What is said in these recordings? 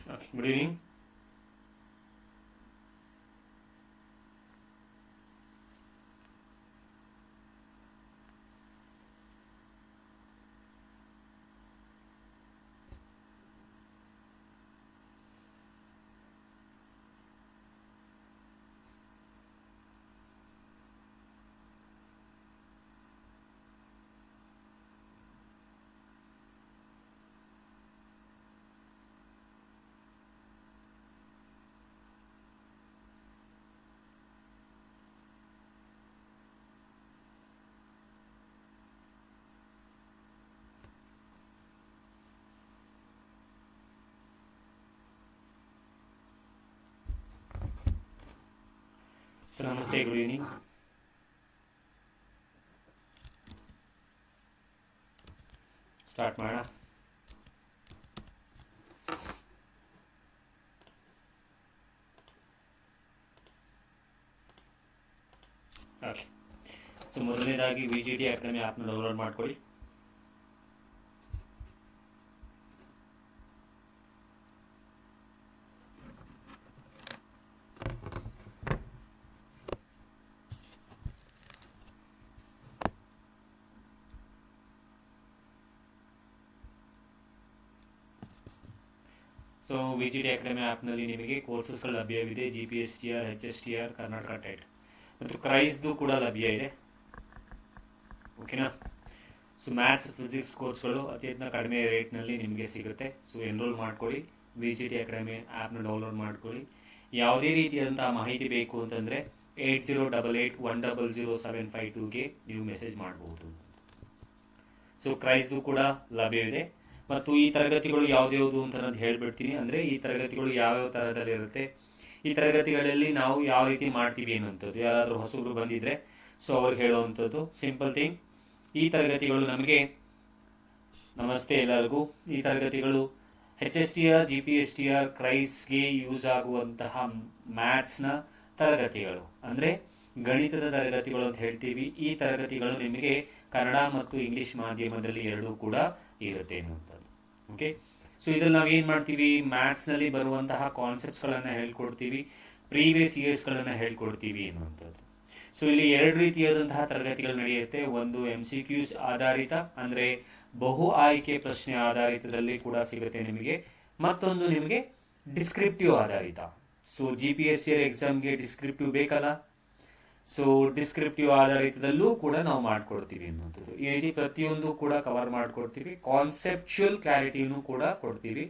Okay, good evening. So namaste, good evening. Start ಮಾಡೋಣ. Okay, so ಮೊದಲನೇದಾಗಿ VGT academy ಆ್ಯಪ್ನ download ಮಾಡ್ಕೊಳ್ಳಿ. So VGT academy ಆ್ಯಪ್ನಲ್ಲಿ ನಿಮಗೆ ಕೋರ್ಸಸ್ಗಳು ಲಭ್ಯವಿದೆ. GPSTR, HSTR, ಕರ್ನಾಟಕ ಟೆಟ್ ಮತ್ತು ಕ್ರೈಸ್ದು ಕೂಡ ಲಭ್ಯ ಇದೆ. ಓಕೆನಾ? ಸೊ ಮ್ಯಾಥ್ಸ್, ಫಿಸಿಕ್ಸ್ ಕೋರ್ಸ್ಗಳು ಅತ್ಯಂತ ಕಡಿಮೆ ರೇಟ್ನಲ್ಲಿ ನಿಮಗೆ ಸಿಗುತ್ತೆ. ಸೊ ಎನ್ರೋಲ್ ಮಾಡ್ಕೊಳ್ಳಿ, VGT ಅಕಾಡೆಮಿ ಆ್ಯಪ್ನ ಡೌನ್ಲೋಡ್ ಮಾಡ್ಕೊಳ್ಳಿ. ಯಾವುದೇ ರೀತಿಯಾದಂತಹ ಮಾಹಿತಿ ಬೇಕು ಅಂತಂದರೆ 8088100752ಗೆ ನೀವು ಮೆಸೇಜ್ ಮಾಡಬಹುದು. ಸೊ ಕ್ರೈಸ್ದು ಕೂಡ ಲಭ್ಯವಿದೆ. ಮತ್ತು ಈ ತರಗತಿಗಳು ಯಾವ್ದು ಅಂತ ನಾನು ಹೇಳ್ಬಿಡ್ತೀನಿ. ಅಂದರೆ ಈ ತರಗತಿಗಳು ಯಾವ್ಯಾವ ಥರದಲ್ಲಿ ಇರುತ್ತೆ, ಈ ತರಗತಿಗಳಲ್ಲಿ ನಾವು ಯಾವ ರೀತಿ ಮಾಡ್ತೀವಿ ಅನ್ನುವಂಥದ್ದು. ಯಾರಾದರೂ ಹೊಸಬ್ರು ಬಂದಿದ್ರೆ ಸೊ ಅವ್ರಿಗೆ ಹೇಳುವಂಥದ್ದು ಸಿಂಪಲ್ ಥಿಂಗ್. ಈ ತರಗತಿಗಳು ನಮಗೆ, ನಮಸ್ತೆ ಎಲ್ಲರಿಗೂ, ಈ ತರಗತಿಗಳು HSTR, GPSTR, ಕ್ರೈಸ್ಗೆ ಯೂಸ್ ಆಗುವಂತಹ ಮ್ಯಾಥ್ಸ್ನ ತರಗತಿಗಳು, ಅಂದರೆ ಗಣಿತದ ತರಗತಿಗಳು ಅಂತ ಹೇಳ್ತೀವಿ. ಈ ತರಗತಿಗಳು ನಿಮಗೆ ಕನ್ನಡ ಮತ್ತು ಇಂಗ್ಲಿಷ್ ಮಾಧ್ಯಮದಲ್ಲಿ ಎರಡೂ ಕೂಡ ಇರುತ್ತೆ ಅನ್ನುವಂಥದ್ದು. ಓಕೆ, ಸೊ ಇದ್ರಲ್ಲಿ ನಾವು ಏನು ಮಾಡ್ತೀವಿ, ಮ್ಯಾಥ್ಸ್ನಲ್ಲಿ ಬರುವಂತಹ ಕಾನ್ಸೆಪ್ಟ್ಸ್ಗಳನ್ನು ಹೇಳ್ಕೊಡ್ತೀವಿ, ಪ್ರೀವಿಯಸ್ ಇಯರ್ಸ್ಗಳನ್ನು ಹೇಳ್ಕೊಡ್ತೀವಿ ಅನ್ನುವಂಥದ್ದು. ಸೊ ಇಲ್ಲಿ ಎರಡು ರೀತಿಯಾದಂತಹ ತರಗತಿಗಳು ನಡೆಯುತ್ತೆ. ಒಂದು MCQs ಆಧಾರಿತ, ಅಂದರೆ ಬಹು ಆಯ್ಕೆ ಪ್ರಶ್ನೆ ಆಧಾರಿತದಲ್ಲಿ ಕೂಡ ಸಿಗುತ್ತೆ ನಿಮಗೆ. ಮತ್ತೊಂದು ನಿಮಗೆ ಡಿಸ್ಕ್ರಿಪ್ಟಿವ್ ಆಧಾರಿತ. ಸೊ GPSTR ಎಕ್ಸಾಮ್ಗೆ ಡಿಸ್ಕ್ರಿಪ್ಟಿವ್ ಬೇಕಲ್ಲ, ಸೊ ಡಿಸ್ಕ್ರಿಪ್ಟಿವ್ ಆಧಾರಿತದಲ್ಲೂ ಕೂಡ ನಾವು ಮಾಡ್ಕೊಡ್ತೀವಿ ಅನ್ನುವಂಥದ್ದು. ಈ ರೀತಿ ಪ್ರತಿಯೊಂದು ಕೂಡ ಕವರ್ ಮಾಡ್ಕೊಡ್ತೀವಿ. ಕಾನ್ಸೆಪ್ಚುಯಲ್ ಕ್ಲಾರಿಟಿನೂ ಕೂಡ ಕೊಡ್ತೀವಿ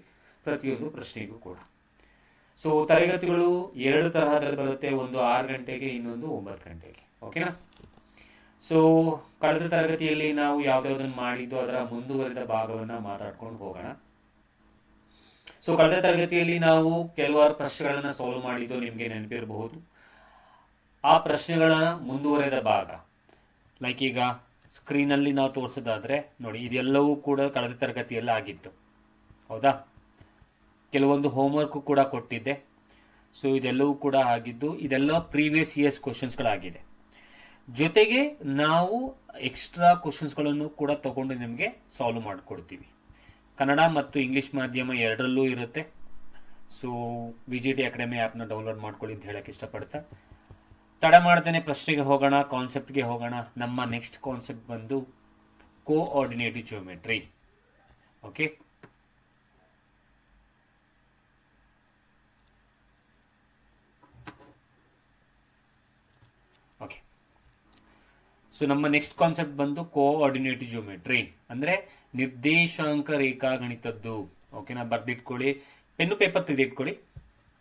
ಪ್ರತಿಯೊಂದು ಪ್ರಶ್ನೆಗೂ ಕೂಡ. ಸೊ ತರಗತಿಗಳು ಎರಡು ತರಹದಲ್ಲಿ ಬರುತ್ತೆ, ಒಂದು 6 ಗಂಟೆಗೆ, ಇನ್ನೊಂದು 9 ಗಂಟೆಗೆ. ಓಕೆನಾ? ಸೊ ಕಳೆದ ತರಗತಿಯಲ್ಲಿ ನಾವು ಯಾವ್ದಾವ್ದನ್ನು ಮಾಡಿದ್ದು ಅದರ ಮುಂದುವರಿದ ಭಾಗವನ್ನು ಮಾತಾಡ್ಕೊಂಡು ಹೋಗೋಣ. ಸೊ ಕಳೆದ ತರಗತಿಯಲ್ಲಿ ನಾವು ಕೆಲವಾರು ಪ್ರಶ್ನೆಗಳನ್ನು ಸಾಲ್ವ್ ಮಾಡಿದ್ದು ನಿಮಗೆ ನೆನಪಿರಬಹುದು. ಆ ಪ್ರಶ್ನೆಗಳ ಮುಂದುವರೆದ ಭಾಗ, ಲೈಕ್ ಈಗ ಸ್ಕ್ರೀನಲ್ಲಿ ನಾವು ತೋರಿಸೋದಾದ್ರೆ ನೋಡಿ, ಇದೆಲ್ಲವೂ ಕೂಡ ಕಳೆದ ತರಗತಿಯಲ್ಲಿ ಆಗಿತ್ತು, ಹೌದಾ? ಕೆಲವೊಂದು ಹೋಮ್ವರ್ಕ್ ಕೂಡ ಕೊಟ್ಟಿದ್ದೆ. ಸೊ ಇದೆಲ್ಲವೂ ಕೂಡ ಆಗಿದ್ದು, ಇದೆಲ್ಲ ಪ್ರೀವಿಯಸ್ ಇಯರ್ಸ್ ಕ್ವಶನ್ಸ್ಗಳಾಗಿದೆ. ಜೊತೆಗೆ ನಾವು ಎಕ್ಸ್ಟ್ರಾ ಕ್ವಶನ್ಸ್ಗಳನ್ನು ಕೂಡ ತಗೊಂಡು ನಿಮಗೆ ಸಾಲ್ವ್ ಮಾಡಿಕೊಡ್ತೀವಿ. ಕನ್ನಡ ಮತ್ತು ಇಂಗ್ಲಿಷ್ ಮಾಧ್ಯಮ ಎರಡರಲ್ಲೂ ಇರುತ್ತೆ. ಸೊ VGT ಅಕಾಡೆಮಿ ಆ್ಯಪ್ನ ಡೌನ್ಲೋಡ್ ಮಾಡ್ಕೊಳ್ಳಿ ಅಂತ ಹೇಳಕ್ಕೆ ಇಷ್ಟಪಡ್ತಾ, ತಡ ಮಾಡ್ದೇನೆ ಪ್ರಶ್ನೆಗೆ ಹೋಗೋಣ, ಕಾನ್ಸೆಪ್ಟ್ಗೆ ಹೋಗೋಣ. ನಮ್ಮ ನೆಕ್ಸ್ಟ್ ಕಾನ್ಸೆಪ್ಟ್ ಬಂದು ಕೋಆರ್ಡಿನೇಟಿವ್ ಜಿಯೋಮೆಟ್ರಿ. Okay, okay. ಸೊ ನಮ್ಮ ನೆಕ್ಸ್ಟ್ ಕಾನ್ಸೆಪ್ಟ್ ಬಂದು ಕೋಆರ್ಡಿನೇಟಿವ್ ಜಿಯೋಮೆಟ್ರಿ, ಅಂದರೆ ನಿರ್ದೇಶಾಂಕ ರೇಖಾಗಣಿತದ್ದು. ಓಕೆನಾ? ಬರ್ದಿಟ್ಕೊಳ್ಳಿ, ಪೆನ್ನು ಪೇಪರ್ ತೆಗೆದಿಟ್ಕೊಳ್ಳಿ.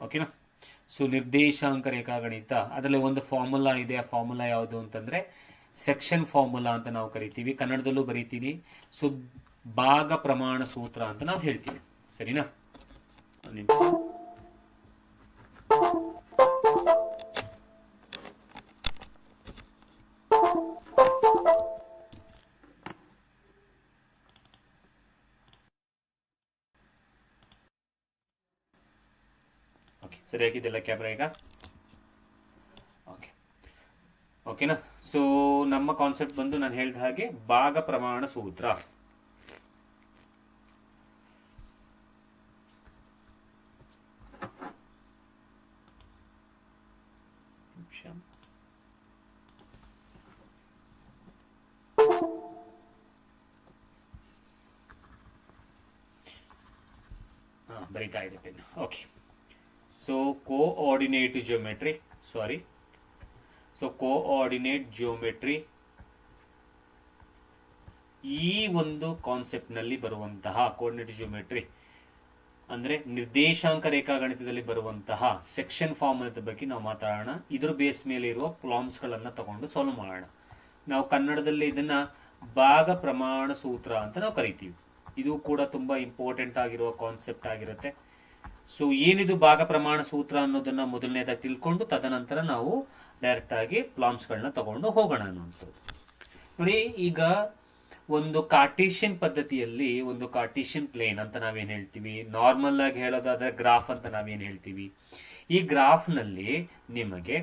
ಓಕೆನಾ? ಸೊ ನಿರ್ದೇಶಾಂಕ ರೇಖಾಗಣಿತ, ಅದರಲ್ಲಿ ಒಂದು ಫಾರ್ಮುಲಾ ಇದೆ. ಆ ಫಾರ್ಮುಲಾ ಯಾವುದು ಅಂತಂದ್ರೆ ಸೆಕ್ಷನ್ ಫಾರ್ಮುಲಾ ಅಂತ ನಾವು ಕರಿತೀವಿ, ಕನ್ನಡದಲ್ಲೂ ಬರೀತೀವಿ. ಸೊ ಭಾಗ ಪ್ರಮಾಣ ಸೂತ್ರ ಅಂತ ನಾವು ಹೇಳ್ತೀವಿ. ಸರಿನಾ? ಸರಿಯಾಗಿದೆಲ್ಲ ಕ್ಯಾಮ್ರಾ ಈಗ? ಓಕೆ, ಓಕೆನಾ? ಸೊ ನಮ್ಮ ಕಾನ್ಸೆಪ್ಟ್ ಬಂದು ನಾನು ಹೇಳಿದ ಹಾಗೆ ಭಾಗ ಪ್ರಮಾಣ ಸೂತ್ರ. ಬರಿತಾ ಇದೆ pen. Okay, so coordinate geometry, coordinate geometry ಈ ಒಂದು ಕಾನ್ಸೆಪ್ಟ್ ನಲ್ಲಿ ಬರುವಂತಹ ಕೋಆರ್ಡಿನೇಟ್ ಜಿಯೋಮೆಟ್ರಿ ಅಂದ್ರೆ ನಿರ್ದೇಶಾಂಕ ರೇಖಾಗಣಿತದಲ್ಲಿ ಬರುವಂತಹ ಸೆಕ್ಷನ್ ಫಾರ್ಮುಲಾದ ಬಗ್ಗೆ ನಾವು ಮಾತಾಡೋಣ. ಇದ್ರ ಬೇಸ್ ಮೇಲೆ ಇರುವ ಪ್ರಾಬ್ಲಮ್ಸ್ ಗಳನ್ನ ತಗೊಂಡು ಸಾಲ್ವ್ ಮಾಡೋಣ. ನಾವು ಕನ್ನಡದಲ್ಲಿ ಇದನ್ನ ಭಾಗ ಪ್ರಮಾಣ ಸೂತ್ರ ಅಂತ ನಾವು ಕರಿತೀವಿ. ಇದು ಕೂಡ ತುಂಬಾ ಇಂಪಾರ್ಟೆಂಟ್ ಆಗಿರುವ ಕಾನ್ಸೆಪ್ಟ್ ಆಗಿರುತ್ತೆ. ಸೊ ಏನಿದು ಭಾಗ ಪ್ರಮಾಣ ಸೂತ್ರ ಅನ್ನೋದನ್ನ ಮೊದಲನೇದಾಗಿ ತಿಳ್ಕೊಂಡು ತದನಂತರ ನಾವು ಡೈರೆಕ್ಟ್ ಆಗಿ ಪ್ರಾಬ್ಲಮ್ಸ್ ಗಳನ್ನ ತಗೊಂಡು ಹೋಗೋಣ ಅನ್ನುವಂಥದ್ದು. ನೋಡಿ, ಈಗ ಒಂದು ಕಾರ್ಟೇಷಿಯನ್ ಪದ್ಧತಿಯಲ್ಲಿ ಒಂದು ಕಾರ್ಟೇಷಿಯನ್ ಪ್ಲೇನ್ ಅಂತ ನಾವೇನ್ ಹೇಳ್ತೀವಿ, ನಾರ್ಮಲ್ ಆಗಿ ಹೇಳೋದಾದ್ರೆ ಗ್ರಾಫ್ ಅಂತ ನಾವೇನ್ ಹೇಳ್ತೀವಿ. ಈ ಗ್ರಾಫ್ ನಲ್ಲಿ ನಿಮಗೆ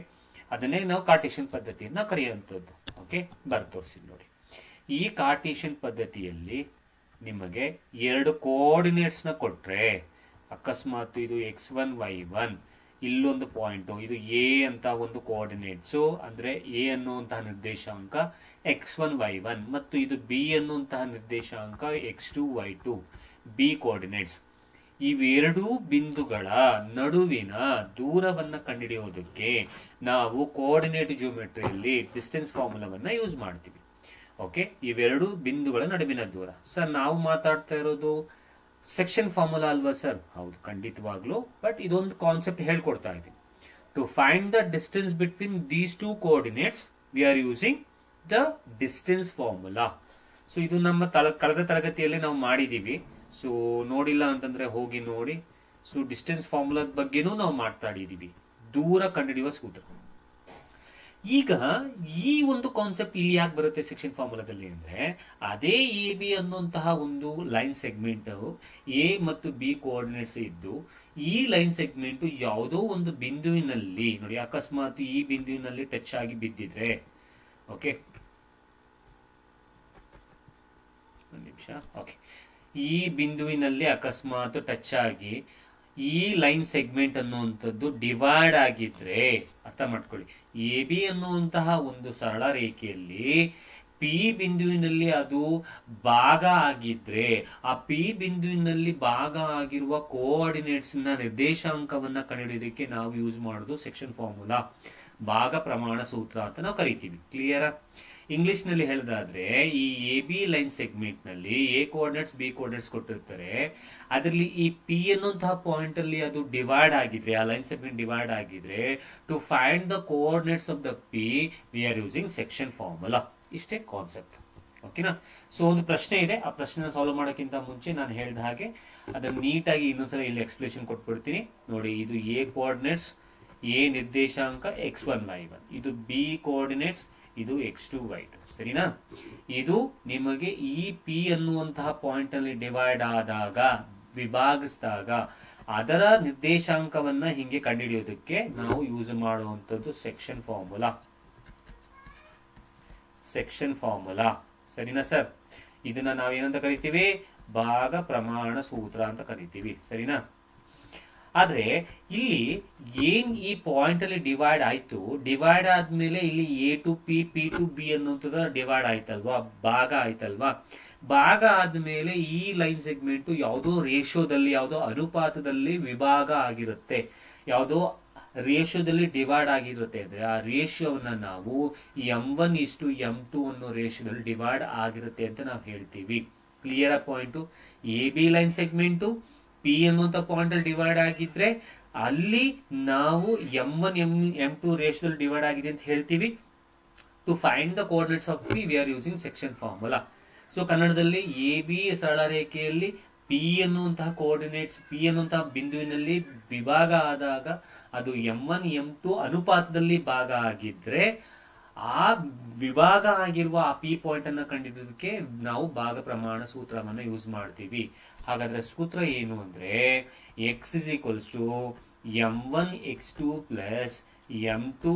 ಅದನ್ನೇ ನಾವು ಕಾರ್ಟೇಷಿಯನ್ ಪದ್ಧತಿಯನ್ನ ಕರೆಯುವಂಥದ್ದು. ಓಕೆ, ತೋರಿಸಿ ನೋಡಿ. ಈ ಕಾರ್ಟೇಷಿಯನ್ ಪದ್ಧತಿಯಲ್ಲಿ ನಿಮಗೆ ಎರಡು ಕೋಆರ್ಡಿನೇಟ್ಸ್ ನ ಕೊಟ್ರೆ, ಅಕಸ್ಮಾತ್ ಇದು x1 y1, ಇಲ್ಲೊಂದು ಪಾಯಿಂಟ್, ಇದು ಎ ಅಂತ ಒಂದು ಕೋಆರ್ಡಿನೇಟ್ಸು ಅಂದ್ರೆ ಎ ಅನ್ನುವಂತಹ ನಿರ್ದೇಶಾಂಕ x1 y1 ಮತ್ತು ಇದು ಬಿ ಅನ್ನುವಂತಹ ನಿರ್ದೇಶಾಂಕ x2 y2 ಬಿ ಕೋಆರ್ಡಿನೇಟ್ಸ್. ಇವೆರಡೂ ಬಿಂದುಗಳ ನಡುವಿನ ದೂರವನ್ನ ಕಂಡುಹಿಡಿಯೋದಕ್ಕೆ ನಾವು ಕೋಆರ್ಡಿನೇಟ್ ಜಿಯೋಮೆಟ್ರಿಯಲ್ಲಿ ಡಿಸ್ಟೆನ್ಸ್ ಫಾರ್ಮುಲಾವನ್ನ ಯೂಸ್ ಮಾಡ್ತೀವಿ. ಓಕೆ, ಇವೆರಡು ಬಿಂದುಗಳ ನಡುವಿನ ದೂರ. ಸರ್, ನಾವು ಮಾತಾಡ್ತಾ ಇರೋದು ಸೆಕ್ಷನ್ ಫಾರ್ಮುಲಾ ಅಲ್ವಾ ಸರ್? ಹೌದು, ಖಂಡಿತವಾಗ್ಲು. ಬಟ್ ಇದೊಂದು ಕಾನ್ಸೆಪ್ಟ್ ಹೇಳ್ಕೊಡ್ತಾ ಇದ್ದೀವಿ. To find the distance between these two coordinates we are using the distance formula. So ಇದು ನಮ್ಮ ಕಳೆದ ತರಗತಿಯಲ್ಲಿ ನಾವು ಮಾಡಿದೀವಿ. ಸೊ ನೋಡಿಲ್ಲ ಅಂತಂದ್ರೆ ಹೋಗಿ ನೋಡಿ. ಸೊ ಡಿಸ್ಟೆನ್ಸ್ ಫಾರ್ಮುಲಾದ ಬಗ್ಗೆನೂ ನಾವು ಮಾತಾಡಿದೀವಿ, ದೂರ ಕಂಡುಹಿಡಿಯುವ ಸೂತ್ರ. ಈಗ ಈ ಒಂದು ಕಾನ್ಸೆಪ್ಟ್ ಇಲ್ಲಿ ಯಾಕೆ ಬರುತ್ತೆ ಸೆಕ್ಷನ್ ಫಾರ್ಮುಲಾದಲ್ಲಿ ಅಂದ್ರೆ, ಅದೇ ಎ ಬಿ ಅನ್ನುವಂತಹ ಒಂದು ಲೈನ್ ಸೆಗ್ಮೆಂಟ್ ಎ ಮತ್ತು ಬಿ ಕೋಆರ್ಡಿನೇಟ್ಸ್ ಇದ್ದು, ಈ ಲೈನ್ ಸೆಗ್ಮೆಂಟ್ ಯಾವುದೋ ಒಂದು ಬಿಂದುವಿನಲ್ಲಿ ನೋಡಿ, ಅಕಸ್ಮಾತ್ ಈ ಬಿಂದುವಿನಲ್ಲಿ ಟಚ್ ಆಗಿ ಬಿದ್ದಿದ್ರೆ, ಓಕೆ ಒಂದು ನಿಮಿಷ, ಓಕೆ, ಈ ಬಿಂದುವಿನಲ್ಲಿ ಅಕಸ್ಮಾತ್ ಟಚ್ ಆಗಿ ಈ ಲೈನ್ ಸೆಗ್ಮೆಂಟ್ ಅನ್ನುವಂಥದ್ದು ಡಿವೈಡ್ ಆಗಿದ್ರೆ, ಅರ್ಥ ಮಾಡ್ಕೊಳ್ಳಿ, ಎ ಬಿ ಅನ್ನುವಂತಹ ಒಂದು ಸರಳ ರೇಖೆಯಲ್ಲಿ ಪಿ ಬಿಂದುವಿನಲ್ಲಿ ಅದು ಭಾಗ ಆಗಿದ್ರೆ, ಆ ಪಿ ಬಿಂದುವಿನಲ್ಲಿ ಭಾಗ ಆಗಿರುವ ಕೋಆರ್ಡಿನೇಟ್ಸ್ ನ ನಿರ್ದೇಶಾಂಕವನ್ನ ಕಂಡುಹಿಡಿಯೋದಕ್ಕೆ ನಾವು ಯೂಸ್ ಮಾಡೋದು ಸೆಕ್ಷನ್ ಫಾರ್ಮುಲಾ, ಭಾಗ ಪ್ರಮಾಣ ಸೂತ್ರ ಅಂತ ನಾವು ಕರಿತೀವಿ. ಕ್ಲಿಯರ್? ಇಂಗ್ಲಿಷ್ ನಲ್ಲಿ ಹೇಳೋದಾದ್ರೆ, ಈ ಎ ಬಿ ಲೈನ್ ಸೆಗ್ಮೆಂಟ್ ನಲ್ಲಿ ಎ ಕೋಆರ್ಡಿನೇಟ್ಸ್ ಬಿ ಕೋಆರ್ಡಿನೇಟ್ಸ್ ಕೊಟ್ಟಿರ್ತಾರೆ. ಅದರಲ್ಲಿ ಈ ಪಿ ಅನ್ನುವಂತಹ ಪಾಯಿಂಟ್ ಅಲ್ಲಿ ಅದು ಡಿವೈಡ್ ಆಗಿದ್ರೆ, ಆ ಲೈನ್ ಸೆಗ್ಮೆಂಟ್ ಡಿವೈಡ್ ಆಗಿದ್ರೆ, to find the coordinates of the P we are using section formula. ಇಷ್ಟೇ ಕಾನ್ಸೆಪ್ಟ್. ಓಕೆನಾ? ಸೊ ಒಂದು ಪ್ರಶ್ನೆ ಇದೆ, ಆ ಪ್ರಶ್ನೆ ಸಾಲ್ವ್ ಮಾಡೋಕ್ಕಿಂತ ಮುಂಚೆ ನಾನು ಹೇಳಿದ ಹಾಗೆ ಅದನ್ನು ನೀಟಾಗಿ ಇನ್ನೊಂದ್ಸಲ ಇಲ್ಲಿ ಎಕ್ಸ್ಪ್ಲೇಷನ್ ಕೊಟ್ಬಿಡ್ತೀನಿ ನೋಡಿ. ಇದು ಎ ಕೋಆರ್ಡಿನೇಟ್ಸ್, ಎ ನಿರ್ದೇಶಾಂಕ x1 y1, ಇದು ಬಿ ಕೋಆರ್ಡಿನೇಟ್ಸ್, ಇದು x2 y2. ಸರಿನಾ? ಇದು ನಿಮಗೆ ಈ ಪಿ ಅನ್ನುವಂತಹ ಪಾಯಿಂಟ್ ಅಲ್ಲಿ ಡಿವೈಡ್ ಆದಾಗ, ವಿಭಾಗಿಸಿದಾಗ ಅದರ ನಿರ್ದೇಶಾಂಕವನ್ನ ಹಿಂಗೆ ಕಂಡುಹಿಡಿಯೋದಕ್ಕೆ ನಾವು ಯೂಸ್ ಮಾಡುವಂತದ್ದು ಸೆಕ್ಷನ್ ಫಾರ್ಮುಲಾ. ಸೆಕ್ಷನ್ ಫಾರ್ಮುಲಾ, ಸರಿನಾ ಸರ್? ಇದನ್ನ ನಾವೇನಂತ ಕರಿತೀವಿ? ಭಾಗ ಪ್ರಮಾಣ ಸೂತ್ರ ಅಂತ ಕರಿತೀವಿ. ಸರಿನಾ? ಆದ್ರೆ ಇಲ್ಲಿ ಏನ್ ಈ ಪಾಯಿಂಟ್ ಅಲ್ಲಿ ಡಿವೈಡ್ ಆಯ್ತು, ಡಿವೈಡ್ ಆದ್ಮೇಲೆ ಇಲ್ಲಿ A to P, P to B ಅನ್ನುವಂಥದ್ದು ಡಿವೈಡ್ ಆಯ್ತಲ್ವಾ, ಭಾಗ ಆಯ್ತಲ್ವಾ. ಭಾಗ ಆದ್ಮೇಲೆ ಈ ಲೈನ್ ಸೆಗ್ಮೆಂಟ್ ಯಾವುದೋ ರೇಷಿಯೋದಲ್ಲಿ, ಯಾವುದೋ ಅನುಪಾತದಲ್ಲಿ ವಿಭಾಗ ಆಗಿರುತ್ತೆ, ಯಾವುದೋ ರೇಷಿಯೋದಲ್ಲಿ ಡಿವೈಡ್ ಆಗಿರುತ್ತೆ. ಅಂದ್ರೆ ಆ ರೇಷಿಯೋವನ್ನ ನಾವು m1:m2 ಅನ್ನೋ ರೇಷಿಯೋದಲ್ಲಿ ಡಿವೈಡ್ ಆಗಿರುತ್ತೆ ಅಂತ ನಾವು ಹೇಳ್ತೀವಿ. Clear point? A B line segment P ಅನ್ನುವಂಥ ಪಾಯಿಂಟ್ ಅಲ್ಲಿ ಡಿವೈಡ್ ಆಗಿದ್ರೆ ಅಲ್ಲಿ ನಾವು m1 m2 ರೇಷಿಯೋದಲ್ಲಿ ಡಿವೈಡ್ ಆಗಿದೆ ಅಂತ ಹೇಳ್ತೀವಿ. To find the coordinates of P we are using section formula. So ಕನ್ನಡದಲ್ಲಿ ಎ ಬಿ ಸರಳ ರೇಖೆಯಲ್ಲಿ ಪಿ ಅನ್ನುವಂತಹ ಕೋಆರ್ಡಿನೇಟ್ಸ್, ಪಿ ಅನ್ನುವಂತಹ ಬಿಂದುವಿನಲ್ಲಿ ವಿಭಾಗ ಆದಾಗ ಅದು m1 m2 ಅನುಪಾತದಲ್ಲಿ ಭಾಗ ಆಗಿದ್ರೆ, ಆ ವಿಭಾಗ ಆಗಿರುವ ಆ ಪಿ ಪಾಯಿಂಟ್ ಅನ್ನ ಕಂಡಿದ್ದಕ್ಕೆ ನಾವು ಭಾಗ ಪ್ರಮಾಣ ಸೂತ್ರವನ್ನ ಯೂಸ್ ಮಾಡ್ತೀವಿ. ಹಾಗಾದ್ರೆ ಸೂತ್ರ ಏನು ಅಂದ್ರೆ, x is equals to m1 x2 plus m2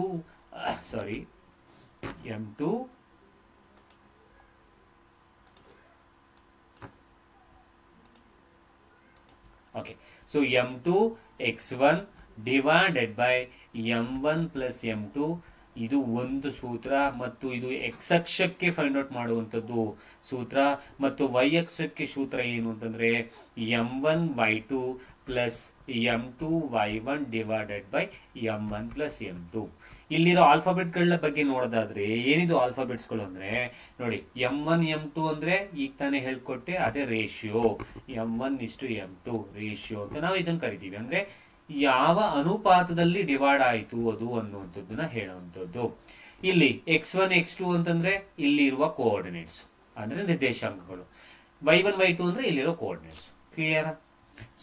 okay, so m2 x1 divided by m1 plus m2. ಇದು ಒಂದು ಸೂತ್ರ, ಮತ್ತು ಇದು ಎಕ್ಸ್ ಅಕ್ಷಕ್ಕೆ ಫೈಂಡ್ ಔಟ್ ಮಾಡುವಂಥದ್ದು ಸೂತ್ರ, ಮತ್ತು ವೈ ಅಕ್ಷಕ್ಕೆ ಸೂತ್ರ ಏನು ಅಂತಂದ್ರೆ m1 y2 plus m2y1 divided by m1 plus m2. ಇಲ್ಲಿರೋ ಆಲ್ಫಾಬೆಟ್ಗಳ ಬಗ್ಗೆ ನೋಡೋದಾದ್ರೆ ಏನಿದು ಆಲ್ಫಾಬೆಟ್ಸ್ಗಳು ಅಂದ್ರೆ ನೋಡಿ, m1 m2 ಅಂದ್ರೆ ಈಗ ತಾನೇ ಹೇಳ್ಕೊಟ್ಟೆ, ಅದೇ ರೇಷಿಯೋ m1:m2 ರೇಷಿಯೋ ಅಂತ ನಾವು ಇದನ್ನ ಕರಿತೀವಿ. ಅಂದ್ರೆ ಯಾವ ಅನುಪಾತದಲ್ಲಿ ಡಿವೈಡ್ ಆಯಿತು ಅದು ಅನ್ನುವಂಥದ್ದನ್ನ ಹೇಳುವಂಥದ್ದು. ಇಲ್ಲಿ x1 x2 ಅಂತಂದ್ರೆ ಇಲ್ಲಿ ಇರುವ ಕೋಆರ್ಡಿನೇಟ್ಸ್ ಅಂದ್ರೆ ನಿರ್ದೇಶಾಂಕಗಳು, y1 y2 ಅಂದ್ರೆ ಇಲ್ಲಿರೋ coordinates. Clear?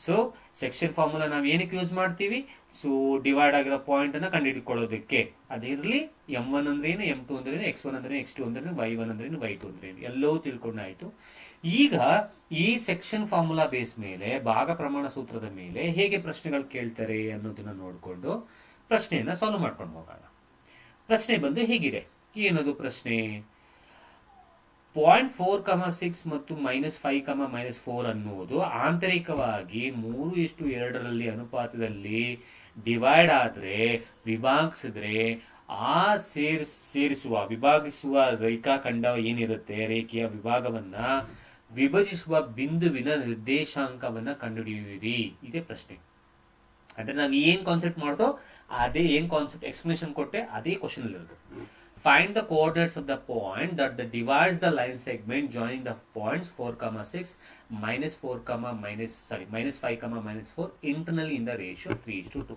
So section formula ನಾವು ಏನಕ್ಕೆ ಯೂಸ್ ಮಾಡ್ತೀವಿ? ಸೊ ಡಿವೈಡ್ ಆಗಿರೋ ಪಾಯಿಂಟ್ ಅನ್ನ ಕಂಡುಹಿಡ್ಕೊಳ್ಳೋದಕ್ಕೆ. ಅದಿರಲಿ m1 ಅಂದ್ರೇನು, m2 ಅಂದ್ರೇನು, x1 ಅಂದ್ರೇನು, x2 ಅಂದ್ರೇನು, y1 ಅಂದ್ರೇನು, y2 ಅಂದ್ರೇನು, ಎಲ್ಲವೂ ತಿಳ್ಕೊಂಡಾಯ್ತು. ಈಗ ಈ ಸೆಕ್ಷನ್ ಫಾರ್ಮುಲಾ ಬೇಸ್ ಮೇಲೆ ಭಾಗ ಪ್ರಮಾಣ ಸೂತ್ರದ ಮೇಲೆ ಹೇಗೆ ಪ್ರಶ್ನೆಗಳು ಕೇಳ್ತಾರೆ ಅನ್ನೋದನ್ನ ನೋಡಿಕೊಂಡು ಪ್ರಶ್ನೆಯನ್ನ ಸಾಲ್ವ್ ಮಾಡ್ಕೊಂಡು ಹೋಗೋಣ. ಪ್ರಶ್ನೆ ಬಂದು ಹೀಗಿದೆ. ಏನದು ಪ್ರಶ್ನೆ? 0.4,6 ಮತ್ತು -5,-4 ಅನ್ನುವುದು ಆಂತರಿಕವಾಗಿ 3:2 ಅನುಪಾತದಲ್ಲಿ ಡಿವೈಡ್ ಆದ್ರೆ ವಿಭಾಗಿಸಿದ್ರೆ ಆ ವಿಭಾಗಿಸುವ ರೇಖಾಖಂಡ ಏನಿರುತ್ತೆ, ರೇಖೆಯ ವಿಭಾಗವನ್ನ ವಿಭಜಿಸುವ ಬಿಂದುವಿನ ನಿರ್ದೇಶಾಂಕವನ್ನ ಕಂಡುಹಿಡಿಯುವಿರಿ. ಇದೇ ಪ್ರಶ್ನೆ. ಅಂದ್ರೆ ನಾವು ಏನ್ ಕಾನ್ಸೆಪ್ಟ್ ಮಾಡ್ದೋ ಅದೇ, ಏನ್ ಕಾನ್ಸೆಪ್ಟ್ ಎಕ್ಸ್ಪ್ಲನೇಷನ್ ಕೊಟ್ಟೆ ಅದೇ ಕ್ವಶನ್ ಇರೋದು. Find the coordinates of the point that divides the line segment joining the points 4,6 -5,-4 internally in the ratio 3:2.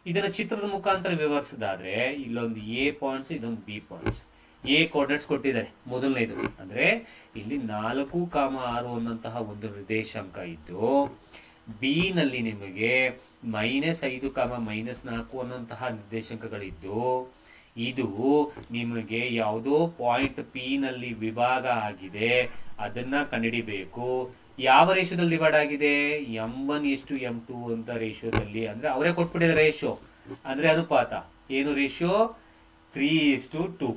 ಇದನ್ನ ಚಿತ್ರದ ಮುಖಾಂತರ ವಿವರಿಸೋದಾದ್ರೆ ಇಲ್ಲೊಂದು ಎ ಪಾಯಿಂಟ್ಸ್, ಇದೊಂದು ಬಿ ಪಾಯಿಂಟ್ಸ್. ಎ ಕೋಆರ್ಡಿನೇಟ್ಸ್ ಕೊಟ್ಟಿದ್ದಾರೆ ಮೊದಲನೇದು, ಅಂದ್ರೆ ಇಲ್ಲಿ 4,6 ಅನ್ನಂತಹ ಒಂದು ನಿರ್ದೇಶಾಂಕ ಇದ್ದು, ಬಿ ನಲ್ಲಿ ನಿಮಗೆ -5, -4 ಅನ್ನಂತಹ ನಿರ್ದೇಶಾಂಕಗಳಿದ್ದು, ಇದು ನಿಮಗೆ ಯಾವುದೋ ಪಾಯಿಂಟ್ ಪಿ ನಲ್ಲಿ ವಿಭಾಗ ಆಗಿದೆ, ಅದನ್ನ ಕಂಡುಹಿಡಿಬೇಕು. ಯಾವ ರೇಷಿಯೋದಲ್ಲಿ ಡಿವೈಡ್ ಆಗಿದೆ? m1:m2 ಅಂತ ರೇಷಿಯೋದಲ್ಲಿ. ಅಂದ್ರೆ ಅವರೇ ಕೊಟ್ಬಿಟ್ಟಿದ್ದಾರೆ ರೇಷಿಯೋ, ಅಂದ್ರೆ ಅನುಪಾತ. ಏನು ರೇಷಿಯೋ? 3:2.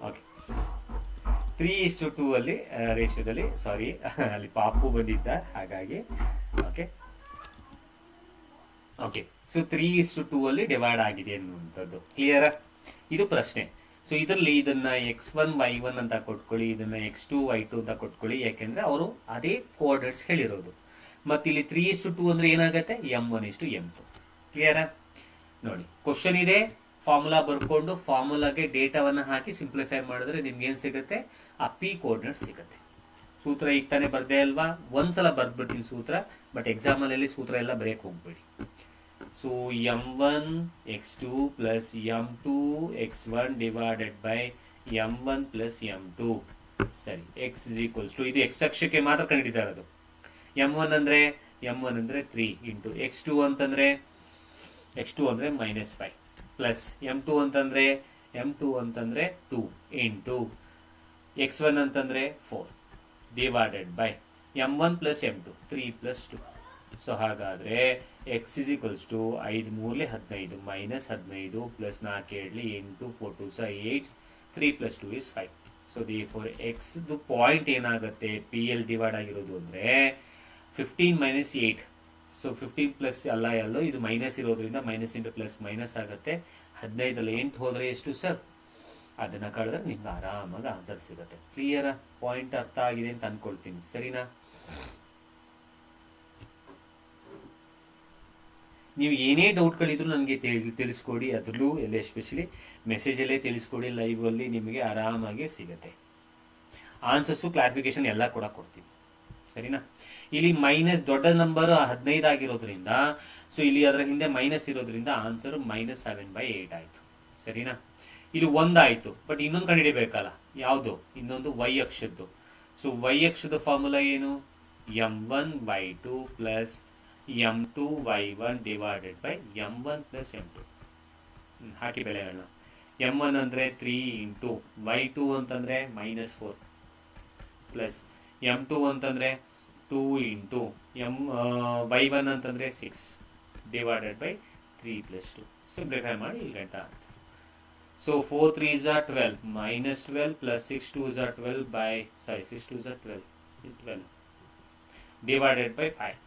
ಓಕೆ, 3:2 ಅಲ್ಲಿ ರೇಷಿಯೋದಲ್ಲಿ, ಸಾರಿ ಅಲ್ಲಿ ಪಾಪು ಬಂದಿದ್ದ ಹಾಗಾಗಿ. ಓಕೆ ಓಕೆ ಸೊ 3:2 ಅಲ್ಲಿ ಡಿವೈಡ್ ಆಗಿದೆ ಅನ್ನುವಂಥದ್ದು. ಕ್ಲಿಯರ್? ಇದು ಪ್ರಶ್ನೆ. ಸೊ ಇದರಲ್ಲಿ ಇದನ್ನ x1 y1 ಅಂತ ಕೊಟ್ಕೊಳ್ಳಿ, ಇದನ್ನ x2 y2 ಅಂತ ಕೊಟ್ಕೊಳ್ಳಿ, ಯಾಕೆಂದ್ರೆ ಅವರು ಅದೇ ಕೋಆರ್ಡಿನೇಟ್ಸ್ ಹೇಳಿರೋದು. ಮತ್ತೆ ಇಲ್ಲಿ 3:2 ಅಂದ್ರೆ ಏನಾಗುತ್ತೆ? m1:m2. ಕ್ಲಿಯರ್? ನೋಡಿ, ಕ್ವಶನ್ ಇದೆ, ಫಾರ್ಮುಲಾ ಬರ್ಕೊಂಡು ಫಾರ್ಮುಲಾಗೆ ಡೇಟಾವನ್ನ ಹಾಕಿ ಸಿಂಪ್ಲಿಫೈ ಮಾಡಿದ್ರೆ ನಿಮ್ಗೆ ಏನ್ ಸಿಗುತ್ತೆ? ಆ ಪಿ ಕೋಆರ್ಡಿನೇಟ್ ಸಿಗುತ್ತೆ. ಸೂತ್ರ ಈಗ ತಾನೇ ಬರ್ದೇ ಅಲ್ವಾ? ಒಂದ್ಸಲ ಬರ್ದ್ಬಿಡ್ತೀನಿ ಸೂತ್ರ, ಬಟ್ ಎಕ್ಸಾಮ್ ಅಲ್ಲಿ ಸೂತ್ರ ಎಲ್ಲ ಬರೆಯಕ್ ಹೋಗ್ಬೇಡಿ. So m1 x2 plus m2 x1 divided by m1 plus m2. ಸರಿ, x ಈಕ್ವಲ್ಸ್ ಟು, ಇದು x ಅಕ್ಷಕ್ಕೆ ಮಾತ್ರ ಕಂಡಿದ್ದ ಇರೋದು. m1 ಅಂದ್ರೆ 3 ಇಂಟು x2 ಅಂತಂದ್ರೆ -5 ಪ್ಲಸ್ m2 ಅಂತಂದ್ರೆ 2 ಇಂಟು x1 ಅಂತಂದ್ರೆ 4 divided by m1 plus m2 3 plus 2. So ಹಾಗಾದ್ರೆ x is equals to 5 3 15 -15 plus 4 7 8 4 2 8 3 plus 2 is 5. So therefore x point ಏನಾಗುತ್ತೆ? ಪಿ ಎಲ್ ಡಿವೈಡ್ ಆಗಿರೋದು ಅಂದ್ರೆ 15 - 8. ಸೊ 15 ಪ್ಲಸ್ ಎಲ್ಲೋ ಇದು ಮೈನಸ್ ಇರೋದ್ರಿಂದ ಮೈನಸ್ ಇಂಟು ಪ್ಲಸ್ ಮೈನಸ್ ಆಗುತ್ತೆ. 15 8 ಹೋದ್ರೆ ಎಷ್ಟು ಸರ್? ಅದನ್ನ ಕಳೆದ್ರೆ ನಿಮ್ಗೆ ಆರಾಮಾಗಿ ಆನ್ಸರ್ ಸಿಗುತ್ತೆ. ಕ್ಲಿಯರ್? ಪಾಯಿಂಟ್ ಅರ್ಥ ಆಗಿದೆ ಅಂತ ಅನ್ಕೊಳ್ತೀನಿ. ಸರಿನಾ? ನೀವು ಏನೇ ಡೌಟ್ಗಳಿದ್ರು ನನಗೆ ತಿಳಿಸ್ಕೊಡಿ. ಅದರಲ್ಲೂ ಎಲ್ಲ ಎಸ್ಪೆಷಲಿ ಮೆಸೇಜಲ್ಲೇ ತಿಳಿಸ್ಕೊಡಿ. ಲೈವ್ ಅಲ್ಲಿ ನಿಮಗೆ ಆರಾಮಾಗಿ ಸಿಗುತ್ತೆ. ಆನ್ಸರ್ಸು ಕ್ಲಾರಿಫಿಕೇಶನ್ ಎಲ್ಲ ಕೂಡ ಕೊಡ್ತೀವಿ. ಸರಿನಾ? ಇಲ್ಲಿ ಮೈನಸ್ ದೊಡ್ಡ ನಂಬರ್ 15 ಆಗಿರೋದ್ರಿಂದ, ಸೊ ಇಲ್ಲಿ ಅದರ ಹಿಂದೆ ಮೈನಸ್ ಇರೋದ್ರಿಂದ ಆನ್ಸರ್ -7/8 ಆಯ್ತು. ಸರಿನಾ? ಇಲ್ಲಿ 1 ಆಯ್ತು, ಬಟ್ ಇನ್ನೊಂದು ಕಂಡುಹಿಡಿಬೇಕಲ್ಲ. ಯಾವುದು? ಇನ್ನೊಂದು y ಅಕ್ಷದ್ದು. ಸೊ y ಅಕ್ಷದ ಫಾರ್ಮುಲಾ ಏನು? m1y2 plus m2y1 divided by m1 plus m2. ಹಾಕಿ ಬೆಲೆಗಳನ್ನ. m1 ಅಂದ್ರೆ 3 ಇಂಟು y2 ಅಂತಂದ್ರೆ -4 ಪ್ಲಸ್ m2 ಅಂತಂದ್ರೆ 2 ಇಂಟು y1 ಅಂತಂದ್ರೆ 6 ಡಿವೈಡೆಡ್ ಬೈ 3 ಪ್ಲಸ್ 2. ಸಿಂಪ್ಲಿಫೈ ಮಾಡಿ ಇಲ್ಲಿ ಗಂಟ answer. So 4 3s are 12 -12 plus 6 2s are 12 by 6 2s are 12 divided by 5.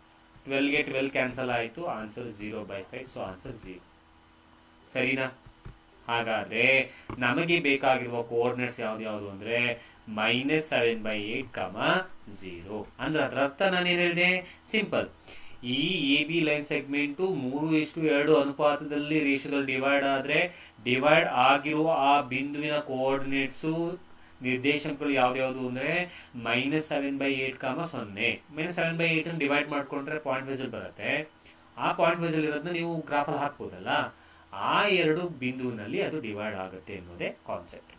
12 ಗೆ 12 cancel ಆಯಿತು, ಆನ್ಸರ್ 0/5. So answer 0. ಸರಿನಾ? ಹಾಗಾದ್ರೆ ನಮಗೆ ಬೇಕಾಗಿರುವ ಕೋಆರ್ಡಿನೇಟ್ಸ್ ಯಾವ್ದು ಅಂದ್ರೆ -7/8, 0. ಅಂದ್ರೆ ಅದರ ಅರ್ಥ ನಾನೇನು ಹೇಳಿದೆ, ಸಿಂಪಲ್. ಈ ಎ ಬಿ ಲೈನ್ ಸೆಗ್ಮೆಂಟು 3:2 ಅನುಪಾತದಲ್ಲಿ ರೇಷಿಯೋದಲ್ಲಿ ಡಿವೈಡ್ ಆದ್ರೆ ಡಿವೈಡ್ ಆಗಿರುವ ಆ ಬಿಂದುವಿನ ಕೋಆರ್ಡಿನೇಟ್ಸು ನಿರ್ದೇಶಾಂಕಗಳು ಯಾವ್ದು ಅಂದ್ರೆ -7/8, 0. -7/8 ಡಿವೈಡ್ ಮಾಡ್ಕೊಂಡ್ರೆ ಪಾಯಿಂಟ್ ವೈಸಲ್ಲಿ ಬರುತ್ತೆ. ಆ ಪಾಯಿಂಟ್ ವೈಸಲ್ಲಿ ಇರೋದನ್ನ ನೀವು ಗ್ರಾಫಲ್ಲಿ ಹಾಕ್ಬೋದಲ್ಲ, ಆ ಎರಡು ಬಿಂದುವಿನಲ್ಲಿ ಅದು ಡಿವೈಡ್ ಆಗುತ್ತೆ ಅನ್ನೋದೇ ಕಾನ್ಸೆಪ್ಟ್.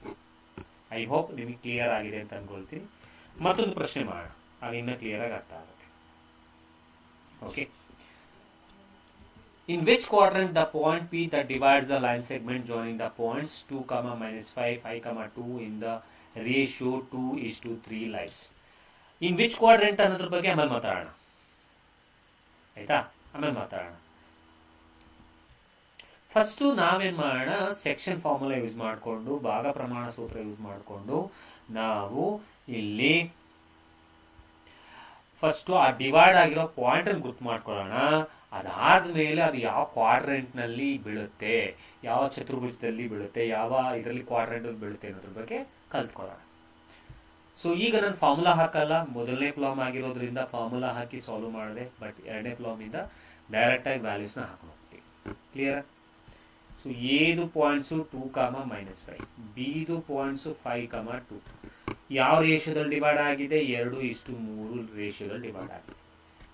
ಐ ಹೋಪ್ ನಿಮಗೆ ಕ್ಲಿಯರ್ ಆಗಿದೆ ಅಂತ ಅನ್ಕೊಳ್ತೀನಿ. ಮತ್ತೊಂದು ಪ್ರಶ್ನೆ ಮಾಡೋಣ, ಆಗ ಇನ್ನೂ ಕ್ಲಿಯರ್ ಆಗಿ ಅರ್ಥ ಆಗುತ್ತೆ. Okay. In which quadrant the point P that divides the line segment joining the points 2, -5, 5, 2 in the ratio 2:3 lies? In which quadrant ಅನ್ನೋದ್ರ ಬಗ್ಗೆ ಆಮೇಲೆ ಮಾತಾಡೋಣ, ಆಯ್ತಾ? ಆಮೇಲೆ ಮಾತಾಡೋಣ. ಫಸ್ಟು ನಾವೇನ್ ಮಾಡೋಣ, ಸೆಕ್ಷನ್ ಫಾರ್ಮುಲಾ ಯೂಸ್ ಮಾಡಿಕೊಂಡು, ಭಾಗ ಪ್ರಮಾಣ ಸೂತ್ರ ಯೂಸ್ ಮಾಡಿಕೊಂಡು ನಾವು ಇಲ್ಲಿ ಫಸ್ಟು ಆ ಡಿವೈಡ್ ಆಗಿರೋ ಪಾಯಿಂಟ್ ಅನ್ನು ಗುರ್ತು ಮಾಡ್ಕೊಳ್ಳೋಣ. ಅದಾದ್ಮೇಲೆ ಅದು ಯಾವ ಕ್ವಾಡ್ರೆಂಟ್ ನಲ್ಲಿ ಬೀಳುತ್ತೆ, ಯಾವ ಚತುರ್ಭುಜದಲ್ಲಿ ಬೀಳುತ್ತೆ, ಯಾವ ಇದರಲ್ಲಿ ಕ್ವಾಡ್ರೆಂಟ್ ಬೀಳುತ್ತೆ ಅನ್ನೋದ್ರ ಬಗ್ಗೆ ಕಲ್ತ್ಕೊಳ್ಳೋಣ. ಸೊ ಈಗ ನಾನು ಫಾರ್ಮುಲಾ ಹಾಕಲ್ಲ, ಮೊದಲನೇ ಪ್ರಾಬ್ಲಮ್ ಆಗಿರೋದ್ರಿಂದ ಫಾರ್ಮುಲಾ ಹಾಕಿ ಸಾಲ್ವ್ ಮಾಡಿದೆ. ಬಟ್ ಎರಡನೇ ಪ್ರಾಬ್ಲಮ್ ಇಂದ ಡೈರೆಕ್ಟ್ ಆಗಿ ವ್ಯಾಲ್ಯೂಸ್ನ ಹಾಕೊಂಡು ಹೋಗ್ತೀವಿ. ಕ್ಲಿಯರ್? ಸೊ ಎದು ಪಾಯಿಂಟ್ಸು 2, -5, ಬಿದು ಪಾಯಿಂಟ್ಸು 5, 2 ಯಾವ ರೇಷಿಯೋದಲ್ಲಿ ಡಿವೈಡ್ ಆಗಿದೆ, 2:3 ರೇಷಿಯೋದಲ್ಲಿ ಡಿವೈಡ್ ಆಗಿದೆ.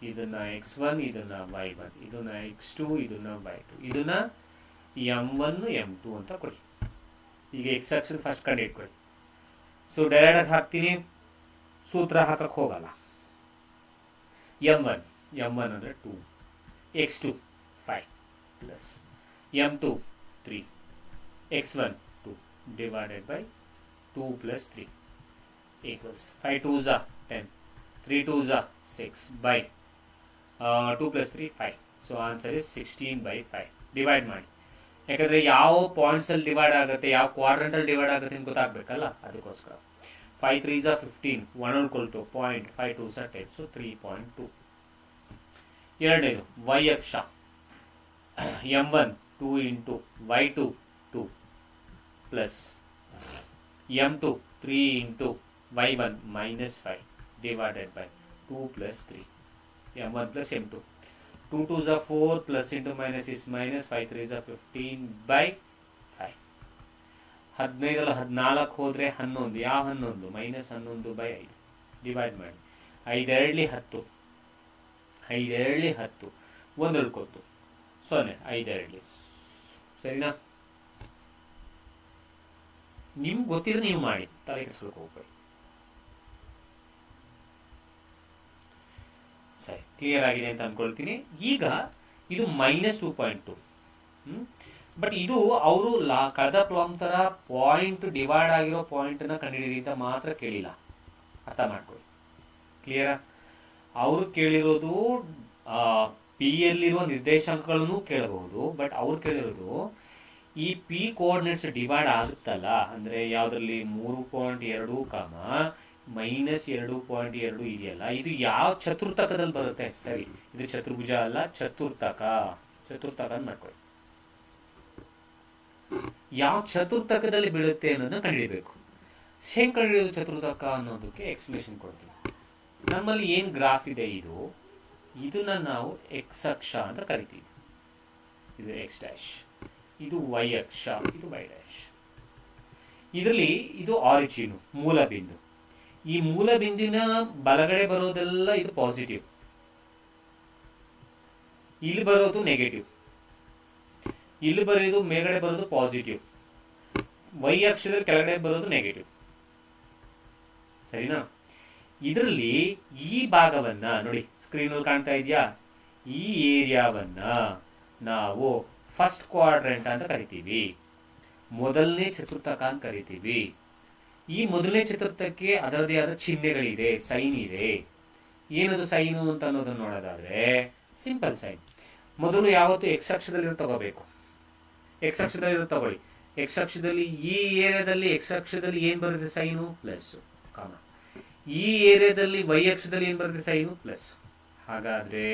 ಇದನ್ನ x1, ಇದನ್ನ y1, ಇದನ್ನ x2, ಇದನ್ನ y2, ಇದನ್ನ m1, m2 ಅಂತ ಕೊಡಿ. ಈಗ ಎಕ್ಸ್ ಆಕ್ಸಿಸ್ ಫಸ್ಟ್ ಕಂಡು ಇಟ್ಕೊಳ್ಳಿ. ಸೊ ಡೈರೆಕ್ಟ್ ಆಗಿ ಹಾಕ್ತೀನಿ, ಸೂತ್ರ ಹಾಕಕ್ಕೆ ಹೋಗಲ್ಲ. m1 ಅಂದ್ರೆ 2, x2 5 plus m2 3, x1 2 divided by 2 + 3 equals 5 2s are 10, 3 2s are 6 by 2 + 3 5. So answer is 16/5. Divide ಮಾಡಿ, ಯಾಕಂದ್ರೆ ಯಾವ ಪಾಯಿಂಟ್ಸ್ ಅಲ್ಲಿ ಡಿವೈಡ್ ಆಗುತ್ತೆ, ಯಾವ ಕ್ವಾಡ್ರೆಂಟ್ ಅಲ್ಲಿ ಡಿವೈಡ್ ಆಗುತ್ತೆ ಅಂತ ಗೊತ್ತಾಗಬೇಕಲ್ಲ, ಅದಕ್ಕೋಸ್ಕರ. 5 3s are 15, 1 ಉಳ್ಕೊಳ್ತು, 0.5 2s are 10, so 3.2. ಎರಡನೇದು y ಅಕ್ಷ, m1 2 into y2 2 plus m2 3 into y1 -5 divided by 2 + 3 m1 plus m2. 2 2s are 4, plus into minus is minus, 5 3s are 15/5. 15 14 ಹೋದ್ರೆ 11, ಯಾವ 11? -11/5 ಡಿವೈಡ್ ಮಾಡಿ. 5 2 10, 5 2 10, 1 ಉಳ್ಕೊತು 0, 5 2 ಸರಿನಾ? ನಿಮ್ಗೆ ಗೊತ್ತಿದ್ರೆ ನೀವು ಮಾಡಿ, ತಲೆ ಕೆಡಿಸ್ಲಿಕ್ಕೆ ಹೋಗ್ಬೇಡಿ. ಸರಿ, ಕ್ಲಿಯರ್ ಆಗಿದೆ ಅಂತ ಅನ್ಕೊಳ್ತೀನಿ. ಈಗ ಇದು -2.2. ಬಟ್ ಇದು ಅವರು ಕಳೆದ ಪ್ರಾಬ್ಲಮ್ ತರ ಪಾಯಿಂಟ್ ಡಿವೈಡ್ ಆಗಿರೋ ಪಾಯಿಂಟ್ ನ ಕಂಡುಹಿಡಿಯಿರಿ ಅಂತ ಮಾತ್ರ ಕೇಳಿಲ್ಲ, ಅರ್ಥ ಮಾಡ್ಕೊಳ್ಳಿ. ಕ್ಲಿಯರಾ? ಅವರು ಕೇಳಿರೋದು ಪಿ ಯಲ್ಲಿರುವ ನಿರ್ದೇಶಾಂಕಗಳನ್ನು ಕೇಳಬಹುದು, ಬಟ್ ಅವ್ರು ಕೇಳಿರೋದು ಈ ಪಿ ಕೋಆರ್ಡಿನೇಟ್ಸ್ ಡಿವೈಡ್ ಆಗುತ್ತಲ್ಲ, ಅಂದ್ರೆ ಯಾವ್ದ್ರಲ್ಲಿ 3.2, -2.2 ಇದೆಯಲ್ಲ, ಇದು ಯಾವ ಚತುರ್ಥಕದಲ್ಲಿ ಬರುತ್ತೆ? ಸರಿ, ಇದು ಚತುರ್ಭುಜ ಅಲ್ಲ, ಚತುರ್ಥಕ ಅಂತ ಮಾಡ್ಕೊಳ್ಳಿ. ಯಾವ ಚತುರ್ಥಕದಲ್ಲಿ ಬೀಳುತ್ತೆ ಅನ್ನೋದನ್ನ ಕಂಡುಹಿಡಿಬೇಕು. ಹೆಂಗ್ ಕಂಡುಹಿಡಿಯೋದು ಚತುರ್ಥಕ ಅನ್ನೋದಕ್ಕೆ ಎಕ್ಸ್ಪ್ಲೇಷನ್ ಕೊಡ್ತೀನಿ. ನಮ್ಮಲ್ಲಿ ಏನ್ ಗ್ರಾಫ್ ಇದೆ, ಇದನ್ನ ನಾವು ಎಕ್ಸ್ ಅಕ್ಷ ಅಂತ ಕರಿತೀವಿ. ಇದು x', ಇದು y ಅಕ್ಷ, ಇದು y'. ಇದರಲ್ಲಿ ಇದು ಆರಿಜಿನ್, ಮೂಲ ಬಿಂದು. ಈ ಮೂಲ ಬಿಂದಿನ ಬಲಗಡೆ ಬರೋದೆಲ್ಲ ಇದು ಪಾಸಿಟಿವ್, ಇಲ್ಲಿ ಬರೋದು ನೆಗೆಟಿವ್, ಇಲ್ಲಿ ಬರೋದು ಮೇಲ್ಗಡೆ ಬರೋದು ಪಾಸಿಟಿವ್, y ಅಕ್ಷದಲ್ಲಿ ಕೆಳಗಡೆ ಬರೋದು ನೆಗೆಟಿವ್. ಸರಿನಾ? ಇದರಲ್ಲಿ ಈ ಭಾಗವನ್ನ ನೋಡಿ, ಸ್ಕ್ರೀನ್ ಅಲ್ಲಿ ಕಾಣ್ತಾ ಇದೆಯಾ? ಈ ಏರಿಯಾವನ್ನ ನಾವು ಫಸ್ಟ್ ಕ್ವಾಡ್ರೆಂಟ್ ಅಂತ ಕರಿತೀವಿ, ಮೊದಲನೇ ಚತುರ್ಥಕ ಅಂತ ಕರಿತೀವಿ. ಈ ಮೊದಲನೇ ಚತುರ್ಥಕ್ಕೆ ಅದರದೇ ಆದ ಚಿಹ್ನೆಗಳಿದೆ, ಸೈನ್ ಇದೆ. ಏನದು ಸೈನು ಅಂತ ಅನ್ನೋದನ್ನ ನೋಡೋದಾದ್ರೆ ಸಿಂಪಲ್ ಸೈನ್. ಮೊದಲು ಯಾವತ್ತು ಎಕ್ಸ್ ಅಕ್ಷದಲ್ಲಿ ತಗೋಬೇಕು, ಎಕ್ಸ್ ಅಕ್ಷದಲ್ಲಿ ತಗೊಳ್ಳಿ. ಎಕ್ಸ್ ಅಕ್ಷದಲ್ಲಿ ಈ ಏರಿಯಾದಲ್ಲಿ ಎಕ್ಸ್ ಅಕ್ಷದಲ್ಲಿ ಏನ್ ಬರುತ್ತೆ? ಸೈನು ಪ್ಲಸ್, ಕಾಮ. ಈ ಏರಿಯಾದಲ್ಲಿ ವೈ ಅಕ್ಷದಲ್ಲಿ ಏನ್ ಬರುತ್ತೆ? Sine plus. ಹಾಗಾದ್ರೆ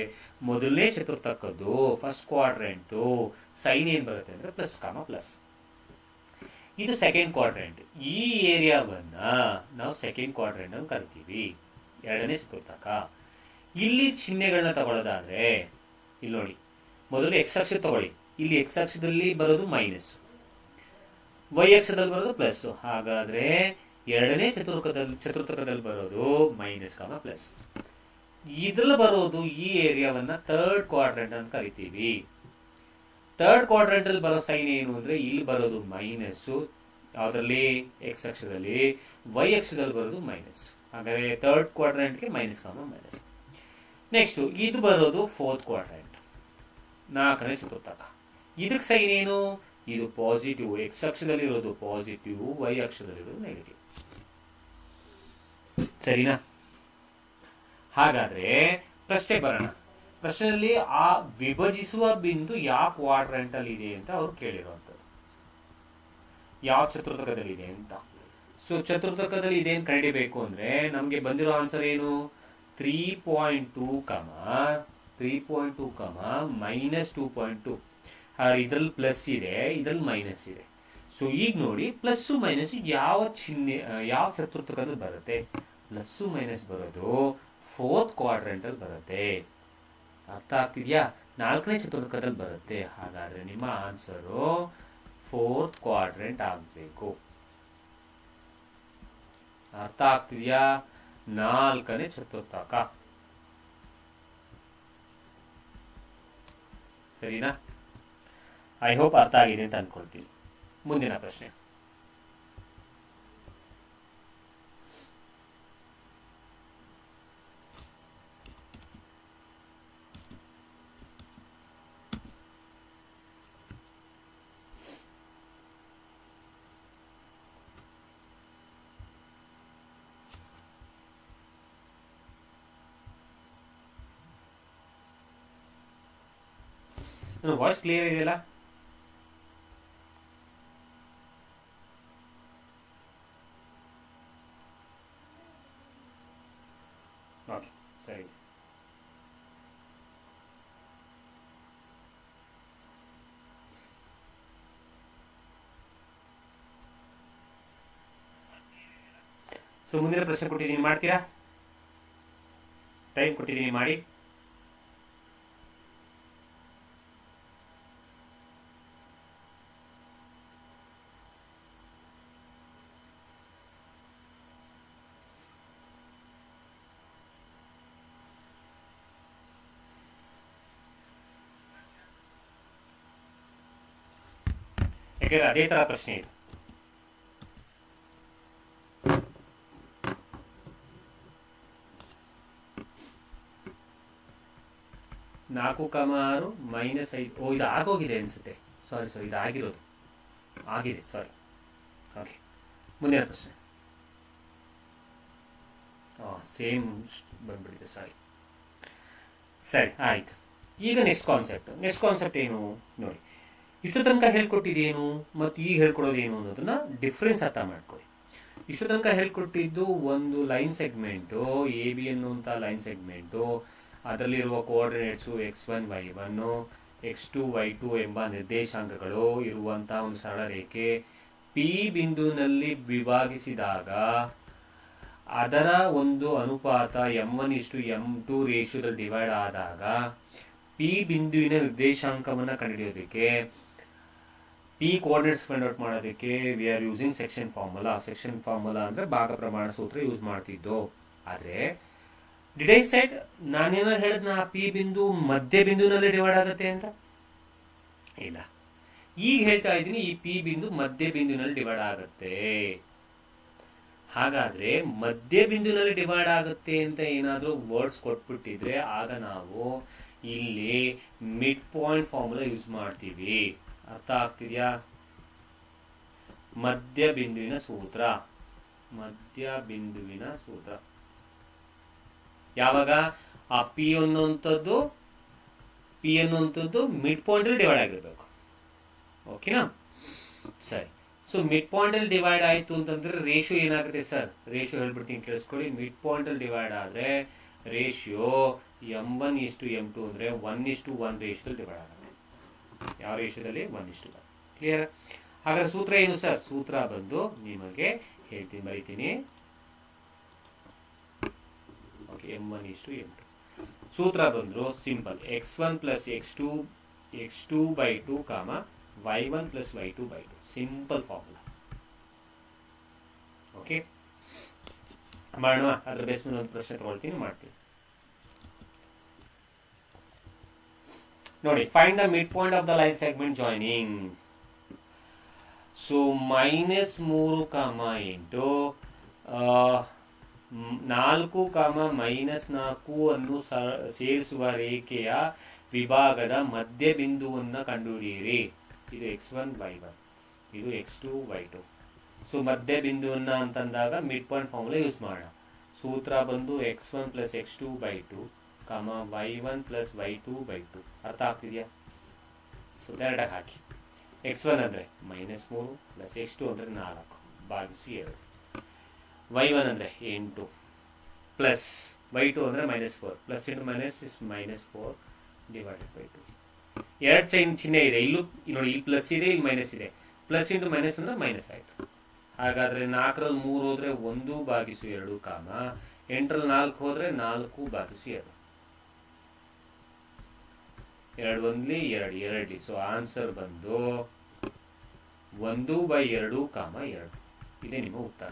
ಮೊದಲನೇ ಚತುರ್ಥಕದ್ದು ಫಸ್ಟ್ ಕ್ವಾಡ್ರೆಂಟ್ ಸೈನ್ ಏನ್ ಬರುತ್ತೆ ಅಂದ್ರೆ ಪ್ಲಸ್, ಕಾಮ ಪ್ಲಸ್. ಇದು ಸೆಕೆಂಡ್ ಕ್ವಾಡ್ರೆಂಟ್. ಈ ಏರಿಯಾವನ್ನ ನಾವು ಸೆಕೆಂಡ್ ಕ್ವಾಡ್ರೆಂಟ್ ಅಂತ ಕರಿತೀವಿ, ಎರಡನೇ ಚತುರ್ಥಕ. ಇಲ್ಲಿ ಚಿಹ್ನೆಗಳನ್ನ ತಗೊಳ್ಳೋದಾದ್ರೆ ಇಲ್ಲಿ ನೋಡಿ, ಮೊದಲು ಎಕ್ಸ್ ಅಕ್ಷ ತಗೊಳ್ಳಿ. ಇಲ್ಲಿ ಎಕ್ಸ್ ಅಕ್ಷದಲ್ಲಿ ಬರೋದು ಮೈನಸ್, ವೈ ಅಕ್ಷದಲ್ಲಿ ಬರೋದು ಪ್ಲಸ್. ಹಾಗಾದ್ರೆ ಎರಡನೇ ಚತುರ್ಥಕದಲ್ಲಿ ಬರೋದು ಮೈನಸ್ ಕಾಮ ಪ್ಲಸ್. ಇದ್ರಲ್ಲಿ ಬರೋದು ಈ ಏರಿಯಾವನ್ನ ಥರ್ಡ್ ಕ್ವಾಡ್ರೆಂಟ್ ಅಂತ ಕರಿತೀವಿ. ಥರ್ಡ್ ಕ್ವಾಡ್ರೆಂಟ್ ಅಲ್ಲಿ ಬರೋ ಸೈನ್ ಏನು ಅಂದ್ರೆ ಇಲ್ಲಿ ಬರೋದು ಮೈನಸ್ಸು, ಯಾವುದರಲ್ಲಿ ಎಕ್ಸ್ ಅಕ್ಷದಲ್ಲಿ, ವೈ ಅಕ್ಷದಲ್ಲಿ ಬರೋದು ಮೈನಸ್. ಹಾಗಾದ್ರೆ ಥರ್ಡ್ ಕ್ವಾಡ್ರೆಂಟ್ಗೆ ಮೈನಸ್ ಕಾಮ ಮೈನಸ್. ನೆಕ್ಸ್ಟ್ ಇದು ಬರೋದು ಫೋರ್ತ್ ಕ್ವಾಡ್ರೆಂಟ್, ನಾಲ್ಕನೇ ಚತುರ್ಥಕ. ಇದಕ್ಕೆ ಸೈನ್ ಏನು? ಇದು ಪಾಸಿಟಿವ್, ಎಕ್ಸ್ ಅಕ್ಷದಲ್ಲಿ ಇರೋದು ಪಾಸಿಟಿವ್, ವೈ ಅಕ್ಷದಲ್ಲಿ ಇರೋದು ನೆಗೆಟಿವ್. ಸರಿನಾ? ಹಾಗಾದ್ರೆ ಪ್ರಶ್ನೆ ಬರೋಣ. ಪ್ರಶ್ನೆಯಲ್ಲಿ ಆ ವಿಭಜಿಸುವ ಬಿಂದು ಯಾವ ಕ್ವಾಡ್ರೆಂಟ್ ಅಲ್ಲಿ ಇದೆ ಅಂತ ಅವ್ರು ಕೇಳಿರುವಂಥದ್ದು, ಯಾವ ಚತುರ್ಥಕದಲ್ಲಿ ಇದೆ ಅಂತ. ಸೊ ಚತುರ್ಥಕದಲ್ಲಿ ಇದೆ ಅಂತ ಕಂಡಿಬೇಕು ಅಂದ್ರೆ ನಮ್ಗೆ ಬಂದಿರೋ ಆನ್ಸರ್ ಏನು? 3.2 ಮೈನಸ್ 2.2. ಇದ್ರಲ್ಲಿ ಪ್ಲಸ್ ಇದೆ, ಇದ್ರಲ್ಲಿ ಮೈನಸ್ ಇದೆ. ಸೊ ಈಗ ನೋಡಿ, ಪ್ಲಸ್ ಮೈನಸ್ ಯಾವ ಚಿಹ್ನೆ, ಯಾವ ಚತುರ್ಥಕದಲ್ಲಿ ಬರುತ್ತೆ? ಪ್ಲಸ್ ಮೈನಸ್ ಬರೋದು ಫೋರ್ತ್ ಕ್ವಾಡ್ರೆಂಟ್ ಅಲ್ಲಿ ಬರುತ್ತೆ. ಅರ್ಥ ಆಗ್ತಿದ್ಯಾ? ನಾಲ್ಕನೇ ಚತುರ್ಥಕದಲ್ಲಿ ಬರುತ್ತೆ. ಹಾಗಾದ್ರೆ ನಿಮ್ಮ ಆನ್ಸರು ಫೋರ್ತ್ ಕ್ವಾಡ್ರೆಂಟ್ ಆಗಬೇಕು. ಅರ್ಥ ಆಗ್ತಿದ್ಯಾ? ನಾಲ್ಕನೇ ಚತುರ್ಥಕ. ಸರಿನಾ? ಐ ಹೋಪ್ ಅರ್ಥ ಆಗಿದೆ ಅಂತ ಅನ್ಕೊಳ್ತೀನಿ. ಮುಂದಿನ ಪ್ರಶ್ನೆ. ವಾಯ್ಸ್ ಕ್ಲಿಯರ್ ಇದೆಯಲ್ಲ? ಓಕೆ, ಸರಿ. ಸೊ ಮುಂದಿನ ಪ್ರಶ್ನೆ ಕೊಟ್ಟಿದ್ದೀನಿ, ಮಾಡ್ತೀರಾ? ಟೈಮ್ ಕೊಟ್ಟಿದ್ದೀನಿ, ಮಾಡಿ. ಯಾಕೆಂದ್ರೆ ಅದೇ ತರ ಪ್ರಶ್ನೆ ಇದೆ. ನಾಲ್ಕು ಕಮಾರು ಮೈನಸ್ 5. ಓ, ಇದು ಆಗೋಗಿದೆ ಅನ್ಸುತ್ತೆ. ಸಾರಿ, ಇದು ಆಗಿರೋದು ಆಗಿದೆ, ಸಾರಿ. ಓಕೆ, ಮುಂದಿನ ಪ್ರಶ್ನೆ. ಸೇಮ್ ಬಂದ್ಬಿಟ್ಟಿದೆ, ಸಾರಿ. ಸರಿ, ಆಯ್ತು. ಈಗ ನೆಕ್ಸ್ಟ್ ಕಾನ್ಸೆಪ್ಟ್ ಏನು ನೋಡಿ. ಇಷ್ಟು ತನಕ ಹೇಳ್ಕೊಟ್ಟಿದ್ದೇನು ಮತ್ತು ಈಗ ಹೇಳ್ಕೊಡೋದೇನು ಅನ್ನೋದನ್ನ ಡಿಫ್ರೆನ್ಸ್ ಅರ್ಥ ಮಾಡ್ಕೊಳ್ಳಿ. ಇಷ್ಟು ತನಕ ಹೇಳ್ಕೊಟ್ಟಿದ್ದು ಒಂದು ಲೈನ್ ಸೆಗ್ಮೆಂಟು, ಎ ಬಿ ಅನ್ನುವಂಥ ಲೈನ್ ಸೆಗ್ಮೆಂಟು, ಅದರಲ್ಲಿರುವ ಕೋಆರ್ಡಿನೇಟ್ಸು x1 y1 x2 y2 ಎಂಬ ನಿರ್ದೇಶಾಂಕಗಳು ಇರುವಂತಹ ಒಂದು ಸರಳ ರೇಖೆ ಪಿ ಬಿಂದುವಿನಲ್ಲಿ ವಿಭಾಗಿಸಿದಾಗ ಅದರ ಒಂದು ಅನುಪಾತ m1:m2 ರೇಷಿಯೋದಲ್ಲಿ ಡಿವೈಡ್ ಆದಾಗ ಪಿ ಬಿಂದುವಿನ ನಿರ್ದೇಶಾಂಕವನ್ನು ಕಂಡುಹಿಡಿಯೋದಕ್ಕೆ, ಪಿ ಕೋಆರ್ಡಿನೇಟ್ಸ್ ಫೈಂಡ್ ಔಟ್ ಮಾಡೋದಕ್ಕೆ V are using section formula. Section formula ಅಂದರೆ ಭಾಗ ಪ್ರಮಾಣ ಸೂತ್ರ ಯೂಸ್ ಮಾಡ್ತಿದ್ದೋ. ಆದರೆ ಡಿಡ್ ಐ ಸೆಡ್, ನಾನೇನೋ ಹೇಳಿದ್ನ ಪಿ ಬಿಂದು ಮಧ್ಯ ಬಿಂದುವಿನಲ್ಲಿ ಡಿವೈಡ್ ಆಗುತ್ತೆ ಅಂತ? ಇಲ್ಲ, ಈಗ ಹೇಳ್ತಾ ಇದ್ದೀನಿ ಈ ಪಿ ಬಿಂದು ಮಧ್ಯ ಬಿಂದುವಿನಲ್ಲಿ ಡಿವೈಡ್ ಆಗುತ್ತೆ. ಹಾಗಾದ್ರೆ ಮಧ್ಯ ಬಿಂದುವಿನಲ್ಲಿ ಡಿವೈಡ್ ಆಗುತ್ತೆ ಅಂತ ಏನಾದರೂ ವರ್ಡ್ಸ್ ಕೊಟ್ಬಿಟ್ಟಿದ್ರೆ ಆಗ ನಾವು ಇಲ್ಲಿ ಮಿಡ್ ಪಾಯಿಂಟ್ ಫಾರ್ಮುಲಾ ಯೂಸ್ ಮಾಡ್ತೀವಿ. ಅರ್ಥ ಆಗ್ತಿದ್ಯಾ? ಮಧ್ಯ ಬಿಂದುವಿನ ಸೂತ್ರ ಯಾವಾಗ ಆ ಪಿ ಅನ್ನುವಂಥದ್ದು ಮಿಡ್ ಪಾಯಿಂಟ್ ಅಲ್ಲಿ ಡಿವೈಡ್ ಆಗಿರ್ಬೇಕು. ಓಕೆನಾ? ಸರಿ. ಸೊ ಮಿಡ್ ಪಾಯಿಂಟ್ ಅಲ್ಲಿ ಡಿವೈಡ್ ಆಯ್ತು ಅಂತಂದ್ರೆ ರೇಷಿಯೋ ಏನಾಗುತ್ತೆ ಸರ್? ರೇಷಿಯೋ ಹೇಳ್ಬಿಡ್ತೀನಿ, ಕೇಳಿಸ್ಕೊಳ್ಳಿ. ಮಿಡ್ ಪಾಯಿಂಟ್ ಅಲ್ಲಿ ಡಿವೈಡ್ ಆದ್ರೆ ರೇಷಿಯೋ m1:m2 ಅಂದ್ರೆ 1:1 ರೇಷಿಯೋದಲ್ಲಿ ಡಿವೈಡ್ ಆಗುತ್ತೆ. ಯಾವ ರೇಷಿಯೋದಲ್ಲಿ? 1:1. ಕ್ಲಿಯರ್? ಹಾಗಾದ್ರೆ ಸೂತ್ರ ಏನು ಸರ್? ಸೂತ್ರ ಬಂದು ನಿಮಗೆ ಹೇಳ್ತೀನಿ, ಬರೀತೀನಿ. Okay, m1:m2. ಸೂತ್ರ ಬಂದ್ರು ಸಿಂಪಲ್, x1 + x2 ಕಾಮ y1 + y2/2. Simple formula. Okay, ಮಾಡೋಣ. ಅದ್ರ ಬೇಸ್ ಮೇಲೆ ಒಂದು ಪ್ರಶ್ನೆ ತಗೊಳ್ತೀನಿ, ಮಾಡ್ತೀನಿ ನೋಡಿ. Find the mid point of the line segment joining. So -3, 8 4, -4 ಅನ್ನು ಸೇರಿಸುವ ರೇಖೆಯ ವಿಭಾಗದ ಮಧ್ಯ ಬಿಂದುವನ್ನು ಕಂಡುಹಿಡಿಯಿರಿ. ಇದು x1 y1, ಇದು x2 y2. ಸೊ ಮಧ್ಯ ಬಿಂದುವನ್ನ ಅಂತಂದಾಗ ಮಿಡ್ ಪಾಯಿಂಟ್ ಫಾರ್ಮುಲಾ ಯೂಸ್ ಮಾಡೋಣ. ಸೂತ್ರ ಬಂದು x1 + x2/2 y1 + y2/2. ಅರ್ಥ ಆಗ್ತಿದೆಯಾ? ಸೊ ಡೈರೆಕ್ಟಾಗಿ ಹಾಕಿ. x1 ಅಂದರೆ -3 + x2 ಅಂದರೆ 4 / 2, y1 ಅಂದರೆ 8 ಪ್ಲಸ್ y2 ಅಂದರೆ -4, ಪ್ಲಸ್ ಇಂಟು ಮೈನಸ್ ಇಸ್ -4 / 2. ಎರಡು ಚಿಹ್ನೆ ಇದೆ, ಇಲ್ಲೂ ನೋಡಿ, ಇಲ್ಲಿ ಪ್ಲಸ್ ಇದೆ, ಇಲ್ಲಿ ಮೈನಸ್ ಇದೆ. ಪ್ಲಸ್ ಇಂಟು ಮೈನಸ್ ಅಂದರೆ ಮೈನಸ್ ಆಯಿತು. ಹಾಗಾದರೆ 4ರಲ್ಲಿ 3 ಹೋದರೆ 1/2 ಕಾಮ 8ರಲ್ಲಿ 4 ಹೋದರೆ 4/2. 2 1 2 ಸೊ ಆನ್ಸರ್ ಬಂದು 1/2 ಕಾಮ 2. ಇದೇ ನಿಮ್ಮ ಉತ್ತರ.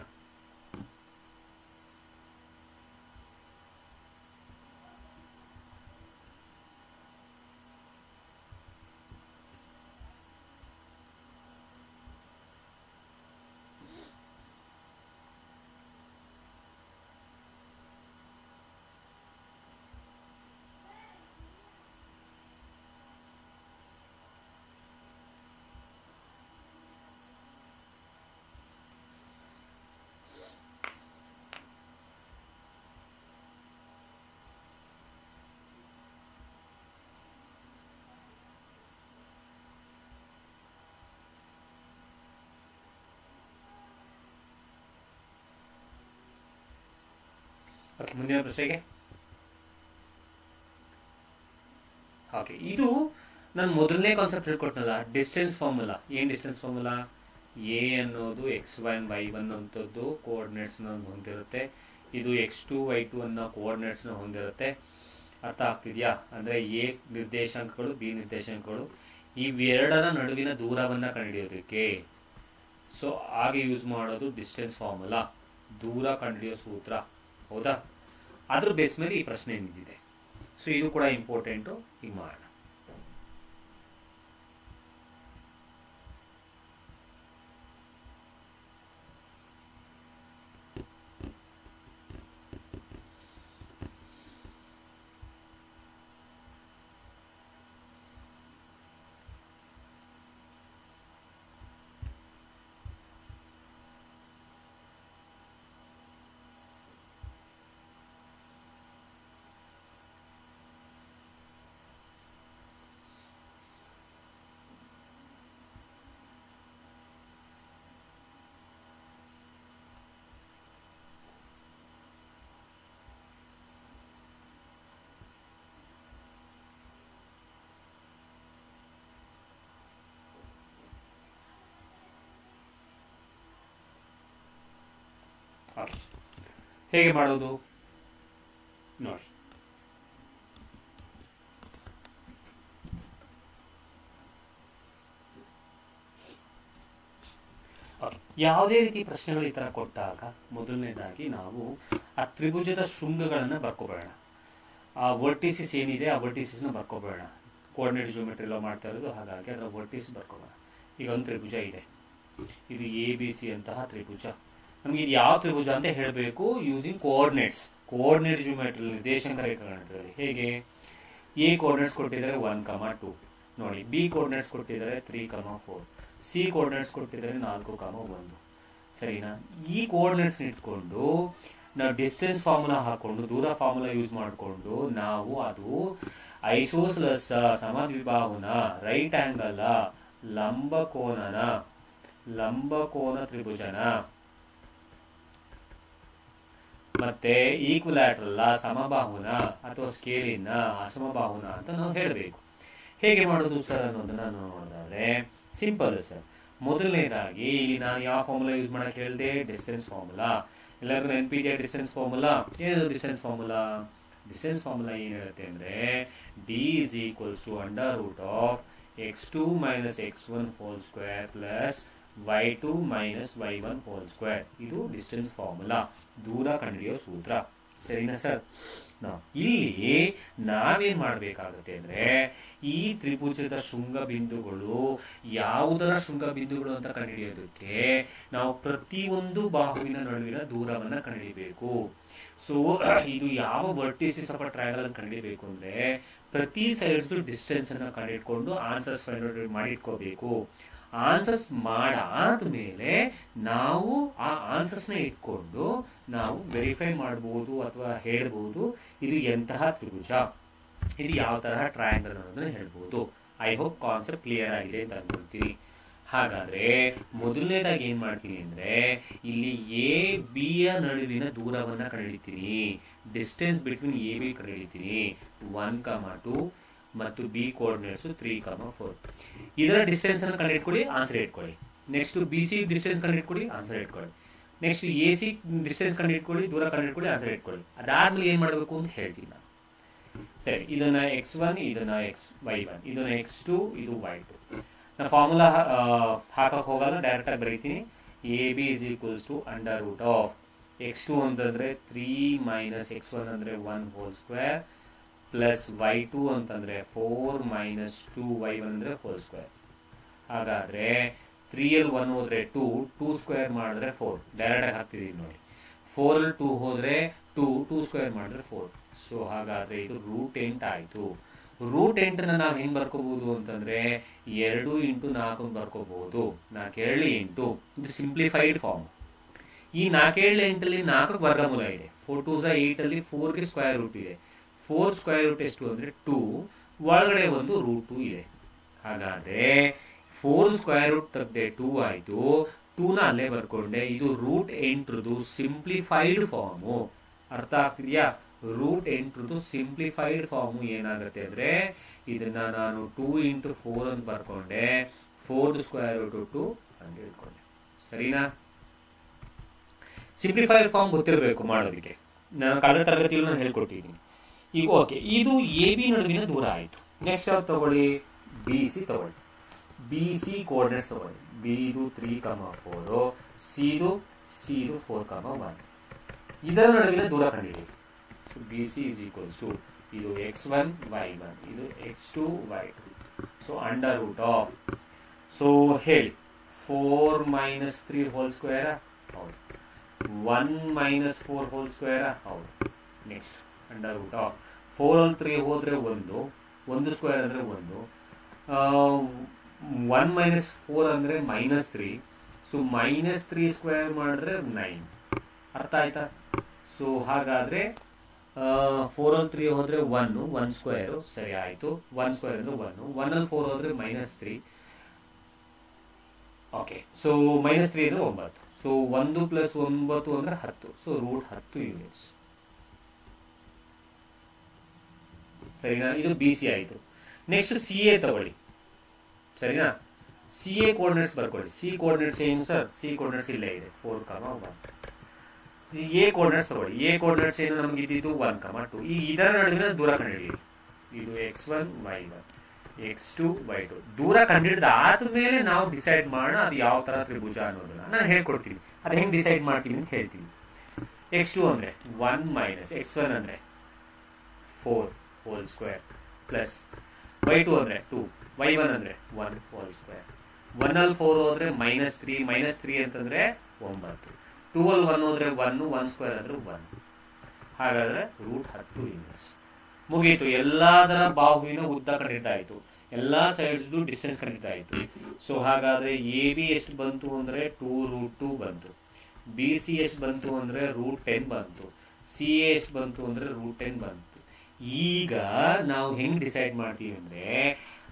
ಓಕೆ, ಮುಂದಿನ ಪ್ರಶ್ನೆಗೆ. ಓಕೆ, ಇದು ನಾನು ಮೊದಲನೇ ಕಾನ್ಸೆಪ್ಟ್ ಹೇಳ್ಕೊಟ್ನಲ್ಲ, ಡಿಸ್ಟೆನ್ಸ್ ಫಾರ್ಮುಲಾ. ಏನು ಡಿಸ್ಟೆನ್ಸ್ ಫಾರ್ಮುಲಾ? ಎ ಅನ್ನೋದು x1 y1 ಅಂತದ್ದು ಕೋಆರ್ಡಿನೇಟ್ಸ್ನ ಹೊಂದಿರುತ್ತೆ, ಇದು x2 y2 ಅನ್ನೋ ಕೋಆರ್ಡಿನೇಟ್ಸ್ನ ಹೊಂದಿರುತ್ತೆ. ಅರ್ಥ ಆಗ್ತಿದೆಯಾ? ಅಂದರೆ ಎ ನಿರ್ದೇಶಾಂಕಗಳು, ಬಿ ನಿರ್ದೇಶಾಂಕಗಳು, ಇವೆರಡರ ನಡುವಿನ ದೂರವನ್ನು ಕಂಡುಹಿಡಿಯೋದಕ್ಕೆ ಸೊ ಹಾಗೆ ಯೂಸ್ ಮಾಡೋದು ಡಿಸ್ಟೆನ್ಸ್ ಫಾರ್ಮುಲಾ, ದೂರ ಕಂಡುಹಿಡಿಯೋ ಸೂತ್ರ. ಹೌದಾ? ಅದ್ರ ಬೇಸ್ ಮೇಲೆ ಈ ಪ್ರಶ್ನೆ ನಿಂತಿದೆ. ಸೊ ಇದು ಕೂಡ ಇಂಪಾರ್ಟೆಂಟು. ಈಗ ಮಾಡೋಣ. ಓಕೆ, ಹೇಗೆ ಮಾಡೋದು ನೋಡಿ. ಯಾವುದೇ ರೀತಿ ಪ್ರಶ್ನೆಗಳು ಈ ಥರ ಕೊಟ್ಟಾಗ ಮೊದಲನೇದಾಗಿ ನಾವು ಆ ತ್ರಿಭುಜದ ಶೃಂಗಗಳನ್ನು ಬರ್ಕೊಬೇಡ. ಆ ವರ್ಟಿಸಿಸ್ ಏನಿದೆ ಆ ವರ್ಟಿಸಿಸ್ನ ಬರ್ಕೊಬೇಡ. ಕೋಆರ್ಡಿನೇಟ್ ಜಿಯೋಮೆಟ್ರಿ ಎಲ್ಲ ಮಾಡ್ತಾ ಇರೋದು, ಹಾಗಾಗಿ ಅದರ ವರ್ಟಿಸ್ ಬರ್ಕೊಬೇಡ. ಈಗ ಒಂದು ತ್ರಿಭುಜ ಇದೆ, ಇದು ABC ಅಂತಹ ತ್ರಿಭುಜ. ನಮಗೆ ಇದು ಯಾವ ತ್ರಿಭುಜ ಅಂತ ಹೇಳಬೇಕು ಯೂಸಿಂಗ್ ಕೋಆರ್ಡಿನೇಟ್ಸ್. ಕೋಆರ್ಡಿನೇಟ್ ಜಿಯೋಮೆಟ್ರಿ ನಿರ್ದೇಶಾಂಕ ರೇಖಾಗಣಿತದಲ್ಲಿ ಹೇಗೆ? ಎ ಕೋಆರ್ಡಿನೇಟ್ಸ್ ಕೊಟ್ಟಿದ್ದಾರೆ 1, 2 ನೋಡಿ, ಬಿ ಕೋಆರ್ಡಿನೇಟ್ಸ್ ಕೊಟ್ಟಿದ್ದಾರೆ 3, 4, ಸಿ ಕೋಆರ್ಡಿನೇಟ್ಸ್ ಕೊಟ್ಟಿದ್ದಾರೆ 4, 1 ಸರಿನಾ? ಈ ಕೋಆರ್ಡಿನೇಟ್ಸ್ ಇಟ್ಕೊಂಡು ನಾವು ಡಿಸ್ಟೆನ್ಸ್ ಫಾರ್ಮುಲಾ ಹಾಕೊಂಡು, ದೂರ ಫಾರ್ಮುಲಾ ಯೂಸ್ ಮಾಡಿಕೊಂಡು ನಾವು ಅದು ಐಸೋಸೆಲೆಸ್ ಸಮದ್ವಿಬಾಹುನ, ರೈಟ್ ಆಂಗಲ್, ಲಂಬಕೋನ ತ್ರಿಭುಜನ ಮತ್ತೆ ಈಕ್ವಲ್ಯಾಟ್ರಲ್ ಸಮಬಾಹುನ ಅಥವಾ ಸ್ಕೇಲಿನ ಅಸಮಬಾಹುನ ಅಂತ ನಾವು ಹೇಳಬೇಕು. ಹೇಗೆ ಮಾಡೋದು ಸರ್ ಅನ್ನೋದನ್ನ ನೋಡಿದ್ರೆ ಸಿಂಪಲ್ ಸರ್. ಮೊದಲನೇದಾಗಿ ಇಲ್ಲಿ ನಾನು ಯಾವ ಫಾರ್ಮುಲಾ ಯೂಸ್ ಮಾಡಕ್ಕೆ ಹೇಳಿದೆ? Distance formula. ಎಲ್ಲರಿಗೂ ನೆನಪಿದೆಯಾ ಡಿಸ್ಟೆನ್ಸ್ ಫಾರ್ಮುಲಾ? ಏನು ಡಿಸ್ಟೆನ್ಸ್ ಫಾರ್ಮುಲಾ? ಡಿಸ್ಟೆನ್ಸ್ ಫಾರ್ಮುಲಾ ಏನು ಹೇಳುತ್ತೆ ಅಂದರೆ D is equals to under root of x2 minus x1 whole square plus y2 minus y1 whole square. ಇದು ಡಿಸ್ಟೆನ್ಸ್ ಫಾರ್ಮುಲಾ, ದೂರ ಕಂಡುಹಿಡಿಯೋ ಸೂತ್ರ. ಸರಿನಾ ಸರ್? ಇಲ್ಲಿ ನಾವೇನ್ ಮಾಡಬೇಕಾಗುತ್ತೆ ಅಂದ್ರೆ ಈ ತ್ರಿಭುಜದ ಶೃಂಗ ಬಿಂದುಗಳು ಯಾವುದರ ಶೃಂಗ ಬಿಂದುಗಳು ಅಂತ ಕಂಡುಹಿಡಿಯೋದಕ್ಕೆ ನಾವು ಪ್ರತಿಯೊಂದು ಬಾಹುವಿನ ನಡುವಿನ ದೂರವನ್ನ ಕಂಡುಹಿಡಿಯಬೇಕು. ಸೊ ಇದು ಯಾವ ವರ್ಟಿಸಿಸ್ ಆಫ್ ಟ್ರಯಾಂಗಲ್ ಅಂತ ಕಂಡುಹಿಡಿಯಬೇಕು ಅಂದ್ರೆ ಪ್ರತಿ ಸೈಡ್ಸ್ ಡಿಸ್ಟೆನ್ಸ್ ಅನ್ನ ಕಂಡುಹಿಡ್ಕೊಂಡು ಆನ್ಸರ್ಸ್ ಫೈಂಡ್ ಔಟ್ ಮಾಡಿಟ್ಕೋಬೇಕು. ಆನ್ಸರ್ಸ್ ಮಾಡಾದ್ಮೇಲೆ ನಾವು ಆ ಆನ್ಸರ್ಸ್ನ ಇಟ್ಕೊಂಡು ನಾವು ವೆರಿಫೈ ಮಾಡ್ಬೋದು ಅಥವಾ ಹೇಳ್ಬೋದು ಇದು ಎಂತಹ ತ್ರಿಭುಜ, ಇದು ಯಾವ ತರಹ ಟ್ರಯಾಂಗಲ್ ಅನ್ನೋದನ್ನ ಹೇಳ್ಬೋದು. ಐ ಹೋಪ್ ಕಾನ್ಸೆಪ್ಟ್ ಕ್ಲಿಯರ್ ಆಗಿದೆ ಅಂತ ಅನ್ಕೊಳ್ತೀನಿ. ಹಾಗಾದ್ರೆ ಮೊದಲನೇದಾಗಿ ಏನ್ ಮಾಡ್ತೀನಿ ಅಂದ್ರೆ ಇಲ್ಲಿ ಎ ಬಿ ಯ ನಡುವಿನ ದೂರವನ್ನ ಕಂಡುಹಿಡಿತೀನಿ. ಡಿಸ್ಟೆನ್ಸ್ ಬಿಟ್ವೀನ್ ಎ ಬಿ ಕಂಡುಹಿಡಿತೀನಿ. 1,2 ಮತ್ತು ಬಿ ಕೋಆರ್ಡಿನೇಟ್ಸ್ 3,4. ಇದರ ಡಿಸ್ಟೆನ್ಸ್ ಅನ್ನು ಕಂಡುಹಿಡ್ಕೊಳ್ಳಿ, ಆನ್ಸರ್ ಇಟ್ಕೊಳ್ಳಿ. ನೆಕ್ಸ್ಟ್ ಬಿ ಸಿ ಡಿಸ್ಟೆನ್ಸ್ ಕಂಡುಹಿಡ್ಕೊಳ್ಳಿ, ಆನ್ಸರ್ ಇಟ್ಕೊಳ್ಳಿ. ನೆಕ್ಸ್ಟ್ ಎ ಸಿ ಡಿಸ್ಟೆನ್ಸ್ ಕಂಡುಹಿಡ್ಕೊಳ್ಳಿ, ದೂರ ಕಂಡುಹಿಡ್ಕೊಳ್ಳಿ, ಆನ್ಸರ್ ಇಟ್ಕೊಳ್ಳಿ. ಅದಾದ್ಮೇಲೆ ಏನ್ ಮಾಡಬೇಕು ಅಂತ ಹೇಳ್ತೀನಿ ನಾನು. ಸರಿ, ಇದನ್ನ x1, ಇದನ್ನ y1, ಇದನ್ನ x2, ಇದು y2. ನಾ ಫಾರ್ಮುಲಾ ಹಾಕಕ್ ಹೋಗಲ್ಲ, ಡೈರೆಕ್ಟ್ ಆಗಿ ಬರೀತೀನಿ. A B is equals to under root of x2 ಅಂತಂದ್ರೆ 3 ಮೈನಸ್ x1 ಅಂದ್ರೆ 1 ಹೋಲ್ ಸ್ಕ್ವೇರ್ ಪ್ಲಸ್ y2 ಅಂತಂದ್ರೆ 4 ಮೈನಸ್ 2 y1 ಅಂದ್ರೆ ಹೋಲ್ ಸ್ಕ್ವೇರ್. ಹಾಗಾದ್ರೆ 3 1 ಹೋದ್ರೆ 2 ಸ್ಕ್ವೇರ್ ಮಾಡಿದ್ರೆ 4. ಡೈರೆಕ್ಟ್ ಆಗಿ ಹಾಕ್ತಿದೀವಿ ನೋಡಿ. 4 2 ಹೋದ್ರೆ 2 ಸ್ಕ್ವೇರ್ ಮಾಡಿದ್ರೆ 4. ಸೊ ಹಾಗಾದ್ರೆ ಇದು ರೂಟ್ 8 ಆಯ್ತು. ರೂಟ್ 8 ನಾವು ಹೆಂಗ್ ಬರ್ಕೋಬಹುದು ಅಂತಂದ್ರೆ 2 ಇಂಟು 4 ಬರ್ಕೋಬಹುದು. 4 7 8. ಇದು ಸಿಂಪ್ಲಿಫೈಡ್ ಫಾರ್ಮ್. ಈ 4 7 8 4 ವರ್ಗಮೂಲ ಇದೆ. 4 2 8 ಅಲ್ಲಿ 4 ಗೆ ಸ್ಕ್ವೇರ್ ರೂಟ್ ಇದೆ. 4 ಸ್ಕ್ವೇರ್ ರೂಟ್ ಎಷ್ಟು ಅಂದ್ರೆ 2, ಒಳಗಡೆ ಒಂದು ರೂಟ್ 2 ಇದೆ. ಹಾಗಾದ್ರೆ 4 ಸ್ಕ್ವೇರ್ ರೂಟ್ ತೆಗೆದೆ 2 ಆಯ್ತು. 2ನ ಅಲ್ಲೇ ಬರ್ಕೊಂಡೆ. ಇದು ರೂಟ್ 8 ಸಿಂಪ್ಲಿಫೈಡ್ ಫಾರ್ಮು. ಅರ್ಥ ಆಗ್ತಿದ್ಯಾ? ರೂಟ್ 8 ಸಿಂಪ್ಲಿಫೈಡ್ ಫಾರ್ಮು ಏನಾಗುತ್ತೆ ಅಂದ್ರೆ ಇದನ್ನ ನಾನು 2 ಇಂಟು 4 ಅಂತ ಬರ್ಕೊಂಡೆ. 4 ಸ್ಕ್ವೇರ್ ರೂಟ್ 2 ಅಂತ ಹೇಳ್ಕೊಂಡೆ. ಸರಿನಾ? ಸಿಂಪ್ಲಿಫೈಡ್ ಫಾರ್ಮ್ ಗೊತ್ತಿರಬೇಕು ಮಾಡೋದಕ್ಕೆ. ನಾನು ಕಳೆದ ತರಗತಿಯಲ್ಲಿ ನಾನು ಹೇಳ್ಕೊಟ್ಟಿದ್ದೀನಿ. ಈಗ ಓಕೆ, ಇದು ಎ ಬಿ ನಡುವಿನ ದೂರ ಆಯಿತು. ನೆಕ್ಸ್ಟ್ ಯಾವ್ದು ತಗೊಳ್ಳಿ? ಬಿ ಸಿ ತಗೊಳ್ಳಿ. ಬಿ ಸಿ ಕೋಆರ್ಡಿನೇಟ್ಸ್ ತಗೊಳ್ಳಿ. ಬಿ ಇದು 3,4, ಸಿ ಇದು 4,1. ಇದರ ನಡುವಿನ ದೂರ ಕಂಡುಹಿಡಿಯಿರಿ. B C is equals to ಇದು x1 y1, ಇದು x2 y2. So under root of, so ಹೇಳಿ 4 ಮೈನಸ್ 3 ಹೋಲ್ ಸ್ಕ್ವೇರ್, ಹೌದು. 1 ಮೈನಸ್ 4 ಹೋಲ್ ಸ್ಕ್ವೇರ್, ಹೌದು. ನೆಕ್ಸ್ಟ್ ಅಂಡರ್ ರೂಟ್ ಆಫ್ 4 ಅಲ್ಲಿ 3 ಹೋದ್ರೆ 1 ಸ್ಕ್ವೇರ್ ಅಂದ್ರೆ 1. 1 ಮೈನಸ್ 4 ಅಂದ್ರೆ -3. ಸೊ -3 ಸ್ಕ್ವೇರ್ ಮಾಡಿದ್ರೆ 9. ಅರ್ಥ ಆಯ್ತಾ? ಸೊ ಹಾಗಾದ್ರೆ 4 ಅಲ್ಲಿ 3 ಹೋದ್ರೆ 1 ಸ್ಕ್ವೇರ್, ಸರಿ ಆಯ್ತು. 1 ಸ್ಕ್ವೇರ್ ಅಂದ್ರೆ 1 ಅಲ್ಲಿ 4 ಹೋದ್ರೆ -3. ಓಕೆ, ಸೊ -3 ಅಂದ್ರೆ 9. ಸೊ 1 ಪ್ಲಸ್ 9 ಅಂದ್ರೆ 10. So root 10 units. ಸರಿನಾ? ಇದು ಬಿ ಸಿ ಆಯಿತು. ನೆಕ್ಸ್ಟ್ ಸಿ ಎ ತಗೊಳ್ಳಿ. ಸರಿನಾ? ಸಿ ಎ ಕೋಆರ್ಡಿನೇಟ್ಸ್ ಬರ್ಕೊಳ್ಳಿ. ಸಿ ಕೋಆರ್ಡಿನೇಟ್ಸ್ ಏನು ಸರ್? ಸಿ ಕೋಆರ್ಡಿನೇಟ್ಸ್ ಇಲ್ಲೇ ಇದೆ 4,1. ಎ ಕೋಆರ್ಡಿನೇಟ್ಸ್ ತಗೊಳ್ಳಿ. ಎ ಕೋಆರ್ಡಿನೇಟ್ಸ್ ಏನು ನಮ್ಗೆ ಇದ್ದಿದ್ದು 1,2. ಈ ಇದರ ನಡುವಿನ ದೂರ ಕಂಡುಹಿಡಿಯಿರಿ. ಇದು x1 y1, x2 y2. ದೂರ ಕಂಡುಹಿಡಿದ ಆದ್ಮೇಲೆ ನಾವು ಡಿಸೈಡ್ ಮಾಡೋಣ ಅದು ಯಾವ ತರ ತ್ರಿಭುಜ ಅನ್ನೋದನ್ನ ನಾನು ಹೇಳ್ಕೊಡ್ತೀನಿ. ಅದು ಹೆಂಗ್ ಡಿಸೈಡ್ ಮಾಡ್ತೀನಿ ಅಂತ ಹೇಳ್ತೀನಿ. x2 ಅಂದ್ರೆ 1 ಮೈನಸ್ x1 ಅಂದ್ರೆ 4 ಹೋಲ್ ಸ್ಕ್ವೇರ್ ಪ್ಲಸ್ y2 ಅಂದ್ರೆ 2, y1 ಅಂದ್ರೆ 1 ಹೋಲ್ ಸ್ಕ್ವೇರ್. 1 ಅಲ್ಲಿ 4 ಹೋದ್ರೆ -3 ಅಂತಂದ್ರೆ 9. 2 ಅಲ್ಲಿ 1 ಹೋದ್ರೆ 1 ಸ್ಕ್ವೇರ್ ಅಂದ್ರೆ 1. ಹಾಗಾದ್ರೆ ರೂಟ್ 10 ಯೂನಿಟ್ಸ್. ಮುಗೀತು. ಎಲ್ಲದರ ಬಾಹುವಿನ ಉದ್ದ ಕಂಡಿಡ್ತಾ ಆಯ್ತು. ಎಲ್ಲಾ ಸೈಡ್ಸ್ ಡಿಸ್ಟೆನ್ಸ್ ಕಂಡಿಡ್ತಾ ಆಯ್ತು. ಸೊ ಹಾಗಾದ್ರೆ ಎ ಬಿ ಎಷ್ಟು ಬಂತು ಅಂದ್ರೆ 2√2 ಬಂತು. ಬಿ ಸಿ ಎಷ್ಟು ಬಂತು ಅಂದ್ರೆ ರೂಟ್ 10 ಬಂತು. ಸಿ ಎ ಎಷ್ಟು ಬಂತು ಅಂದ್ರೆ ರೂಟ್ 10 ಬಂತು. ಈಗ ನಾವು ಹೆಂಗ್ ಡಿಸೈಡ್ ಮಾಡ್ತೀವಿ ಅಂದ್ರೆ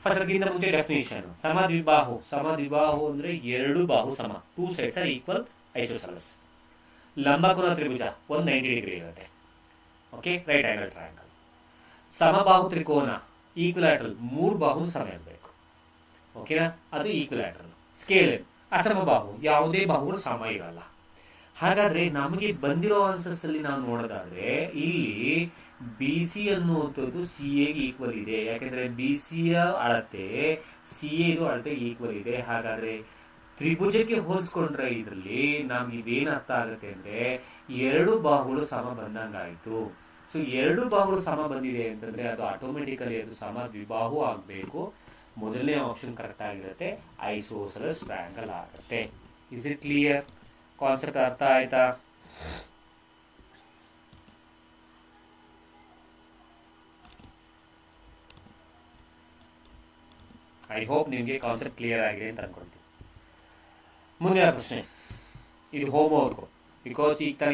ಫಸ್ಟ್ ಅದಕ್ಕಿಂತ ಮುಂಚೆ ಡೆಫಿನೇಷನ್. ಸಮದ್ವಿಬಾಹು ಅಂದ್ರೆ 2 ಬಾಹು ಸಮ. 2 ಸೈಡ್ಸ್ ಆರ್ ಈಕ್ವಲ್ ಐಸೋಸೆಲಸ್. ಲಂಬಕೋನ ತ್ರಿಭುಜ 90 ಡಿಗ್ರಿ ಇರುತ್ತೆ. Okay, right angle triangle. ಸಮಬಾಹು ತ್ರಿಕೋನ ಈಕ್ವಿಲ್ಯಾಟರಲ್ 3 ಬಾಹು ಸಮ ಇರಬೇಕು. ಓಕೆನಾ? ಅದು ಈಕ್ವಿಲ್ಯಾಟರಲ್. ಸ್ಕೇಲ್ ಅಸಮಬಾಹು, ಯಾವುದೇ ಬಾಹುಗಳು ಸಮ ಇರಲ್ಲ. ಹಾಗಾದ್ರೆ ನಮಗೆ ಬಂದಿರೋ ಆನ್ಸರ್ಸ್ ಅಲ್ಲಿ ನಾವು ನೋಡೋದಾದ್ರೆ ಇಲ್ಲಿ ಬಿ ಸಿ ಅನ್ನುವಂಥದ್ದು ಸಿ ಎಗೆ ಈಕ್ವಲ್ ಇದೆ. ಯಾಕೆಂದ್ರೆ ಬಿ ಸಿಯ ಅಳತೆ ಸಿ ಎದು ಅಳತೆ ಈಕ್ವಲ್ ಇದೆ. ಹಾಗಾದ್ರೆ ತ್ರಿಭುಜಕ್ಕೆ ಹೋಲಿಸ್ಕೊಂಡ್ರೆ ಇದರಲ್ಲಿ ನಮ್ಗೆ ಇದೇನು ಅರ್ಥ ಆಗುತ್ತೆ ಅಂದ್ರೆ ಎರಡು ಬಾಹುಗಳು ಸಮ ಬಂದಂಗಾಯ್ತು. ಸೊ ಎರಡು ಬಾಹುಗಳು ಸಮ ಬಂದಿದೆ ಅಂತಂದ್ರೆ ಅದು ಆಟೋಮೆಟಿಕಲಿ ಅದು ಸಮ ದ್ವಿಬಾಹು ಆಗಬೇಕು. ಮೊದಲನೇ ಆಪ್ಷನ್ ಕರೆಕ್ಟ್ ಆಗಿರುತ್ತೆ, ಐಸೋಸೆಲೆಸ್ ಟ್ರಯಾಂಗಲ್ ಆಗುತ್ತೆ. Is it clear? ಕಾನ್ಸೆಪ್ಟ್ ಅರ್ಥ ಆಯ್ತಾ? ಐ ಹೋಪ್ ನಿಮಗೆ ಕಾನ್ಸೆಪ್ಟ್ ಕ್ಲಿಯರ್ ಆಗಿದೆ ಅಂತ ಅನ್ಕೊಳ್ತೀನಿ. ಮುಂದಿನ ಪ್ರಶ್ನೆ, ಇದು ಹೋಮ್ ವರ್ಕ್, ಬಿಕಾಸ್ ಈ ತರ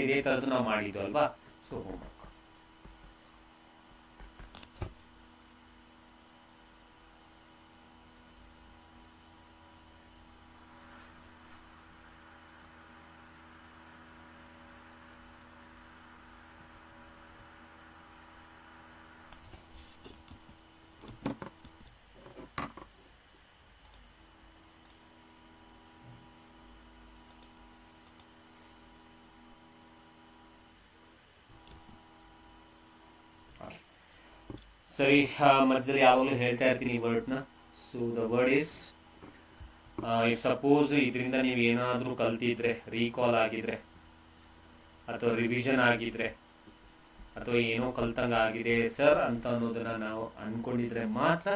ಇದೇ ತರದ್ದು ನಾವು ಮಾಡಿದ್ದು ಅಲ್ವಾ. So homework. ಸರಿ, ಮಧ್ಯದಲ್ಲಿ ಯಾವಾಗಲೂ ಹೇಳ್ತಾ ಇರ್ತೀನಿ ಈ ವರ್ಡ್ನ. So the word is, if suppose ಇದರಿಂದ ನೀವು ಏನಾದರೂ ಕಲ್ತಿದ್ರೆ, ರೀಕಾಲ್ ಆಗಿದ್ರೆ ಅಥವಾ ರಿವಿಷನ್ ಆಗಿದ್ರೆ ಅಥವಾ ಏನೋ ಕಲ್ತಂಗ ಆಗಿದೆ ಸರ್ ಅಂತ ಅನ್ನೋದನ್ನ ನಾವು ಅನ್ಕೊಂಡಿದ್ರೆ ಮಾತ್ರ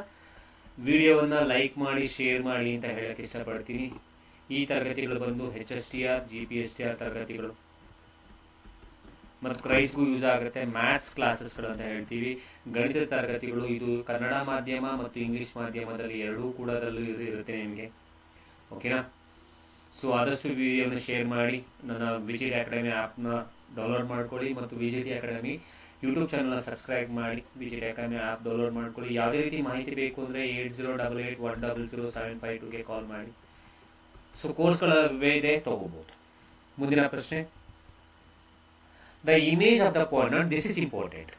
ವಿಡಿಯೋವನ್ನ ಲೈಕ್ ಮಾಡಿ, ಶೇರ್ ಮಾಡಿ ಅಂತ ಹೇಳಕ್ಕೆ ಇಷ್ಟಪಡ್ತೀನಿ. ಈ ತರಗತಿಗಳು ಬಂದು HSTR GPSTR ತರಗತಿಗಳು ಮತ್ತು ಕ್ರೈಸ್ಗೂ ಯೂಸ್ ಆಗುತ್ತೆ. ಮ್ಯಾಥ್ಸ್ ಕ್ಲಾಸಸ್ಗಳು ಅಂತ ಹೇಳ್ತೀವಿ, ಗಣಿತ ತರಗತಿಗಳು. ಇದು ಕನ್ನಡ ಮಾಧ್ಯಮ ಮತ್ತು ಇಂಗ್ಲಿಷ್ ಮಾಧ್ಯಮದಲ್ಲಿ ಎರಡೂ ಕೂಡ ಇರುತ್ತೆ ನಿಮಗೆ. ಓಕೆನಾ? ಸೊ ಆದಷ್ಟು ವಿಡಿಯೋನ ಶೇರ್ ಮಾಡಿ. ನನ್ನ ವಿಜಿಟ್ ಅಕಾಡೆಮಿ ಆ್ಯಪ್ನ ಡೌನ್ಲೋಡ್ ಮಾಡ್ಕೊಳ್ಳಿ ಮತ್ತು ವಿಜಿಟ್ ಅಕಾಡೆಮಿ ಯೂಟ್ಯೂಬ್ ಚಾನಲ್ನ ಸಬ್ಸ್ಕ್ರೈಬ್ ಮಾಡಿ ವಿಜಿಟ್ ಅಕಾಡೆಮಿ ಆ್ಯಪ್ ಡೌನ್ಲೋಡ್ ಮಾಡ್ಕೊಳ್ಳಿ. ಯಾವುದೇ ರೀತಿ ಮಾಹಿತಿ ಬೇಕು ಅಂದರೆ 8088100752ಗೆ ಕಾಲ್ ಮಾಡಿ. ಸೊ ಕೋರ್ಸ್ಗಳ ಇದೆ, ತಗೋಬಹುದು. ಮುಂದಿನ ಪ್ರಶ್ನೆ, the image of the point, now this is important,